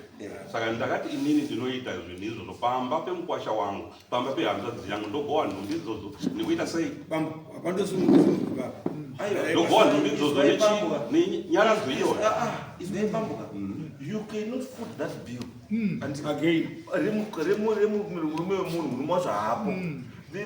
Saka ndakati inini ndinoita zvinhu izvozvo pamba pemukwasha wangu, pamba pehanzvadzi yangu ndogowa nhumbi idzodzo ndikuita sei?
Pandosunguka.
Ndogowa nhumbi idzodzo nenyaradzo iyoyo.
izvaipambuka you cannot foot that bill
Again.
remurume wemunhu murume wacho haapo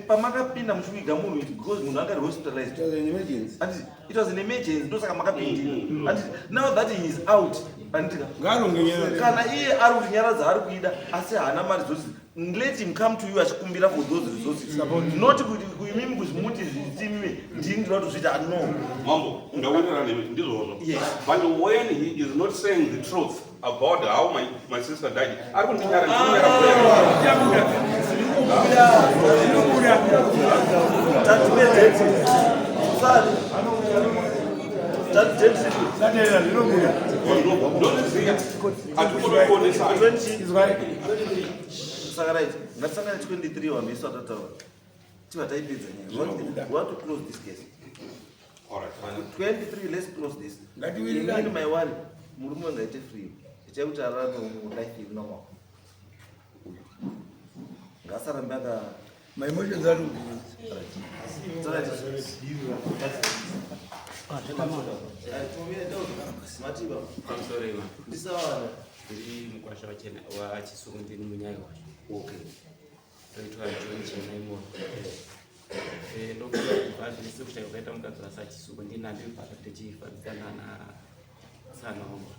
pamakapinda muchiviga munhu because munhu anga hospitalized
It was an emergency.
anditi it was an emergency ndosaka makapindira anditi now that he is out anditi
Ngaronge nyara.
kana iye ari kuti nyara dzaari kuida asi haana mari dzose let him come to you achikumbira for those resources not kuti imimi kuzvimuti zvitimimi ndingira kuti zviita no
Mambo, ndawirirana ndizvozvo.
Yes.
But when he is not saying the truth about how my sister died, ari kundinyara
Satera ndinobuya.
ndoziziya atikutokuonesa
saka right ngatisangane 23 wameswa tataura tiva taipedza nyaya we want to close this case
All right.
23 let's close this
Ngatiwirirane.
inini maiwari murume wangaite free ichaikuti ararame life iri namwako ngasarambe aka
My emotions are
ndisawana
ndiri mukwasha wachisuku ndini munyaya wacho
okay
toitwa John Chena imono ndokuda kubva zvese kushaya ukaita mukadzi wasa chisuku ndina ndiri paka tichifambisana natsana wangu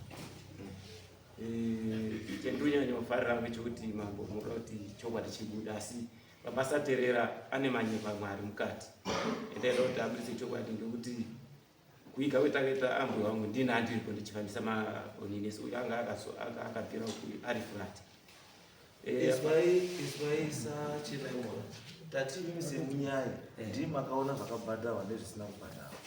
chendonyanya kufarira ngechekuti mambo muda kuti chokwadi chibuda asi mabasa aterera ane manyepa mwari mukati endaida kuti abudise chokwadi ndekuti kuiga kwetakaita ambwe wangu ndina andiripo ndichifambisa maoninesi uyo anga akabvira ari flat
iswaisa chinaimona tatimi semunyaya ndimakaona zvakabhadharwa nezvisina kubhadharwa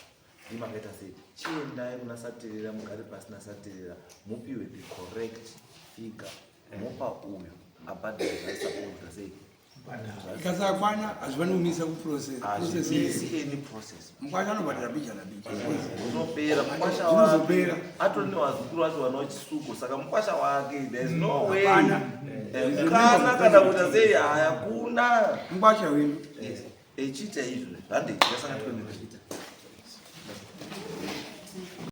ndimakaita sei chiendai muna saterera mugare pasina saterera mupiwe the correct figure mopa uyu abhadhara zvaisakuudza sei
ikasakwana hazvivanomisa kuprocess.
hazvisi any process
Mukwasha anobhadhara bicha nabicha.
unopera mukwasha
Zvinozopera.
wake atori nevazukuru vacho vana chisuko saka mukwasha wake there's no way
Hapana.
kana kuita sei hakuna
Mukwasha wenyu.
echiita izvo hande yasanga 20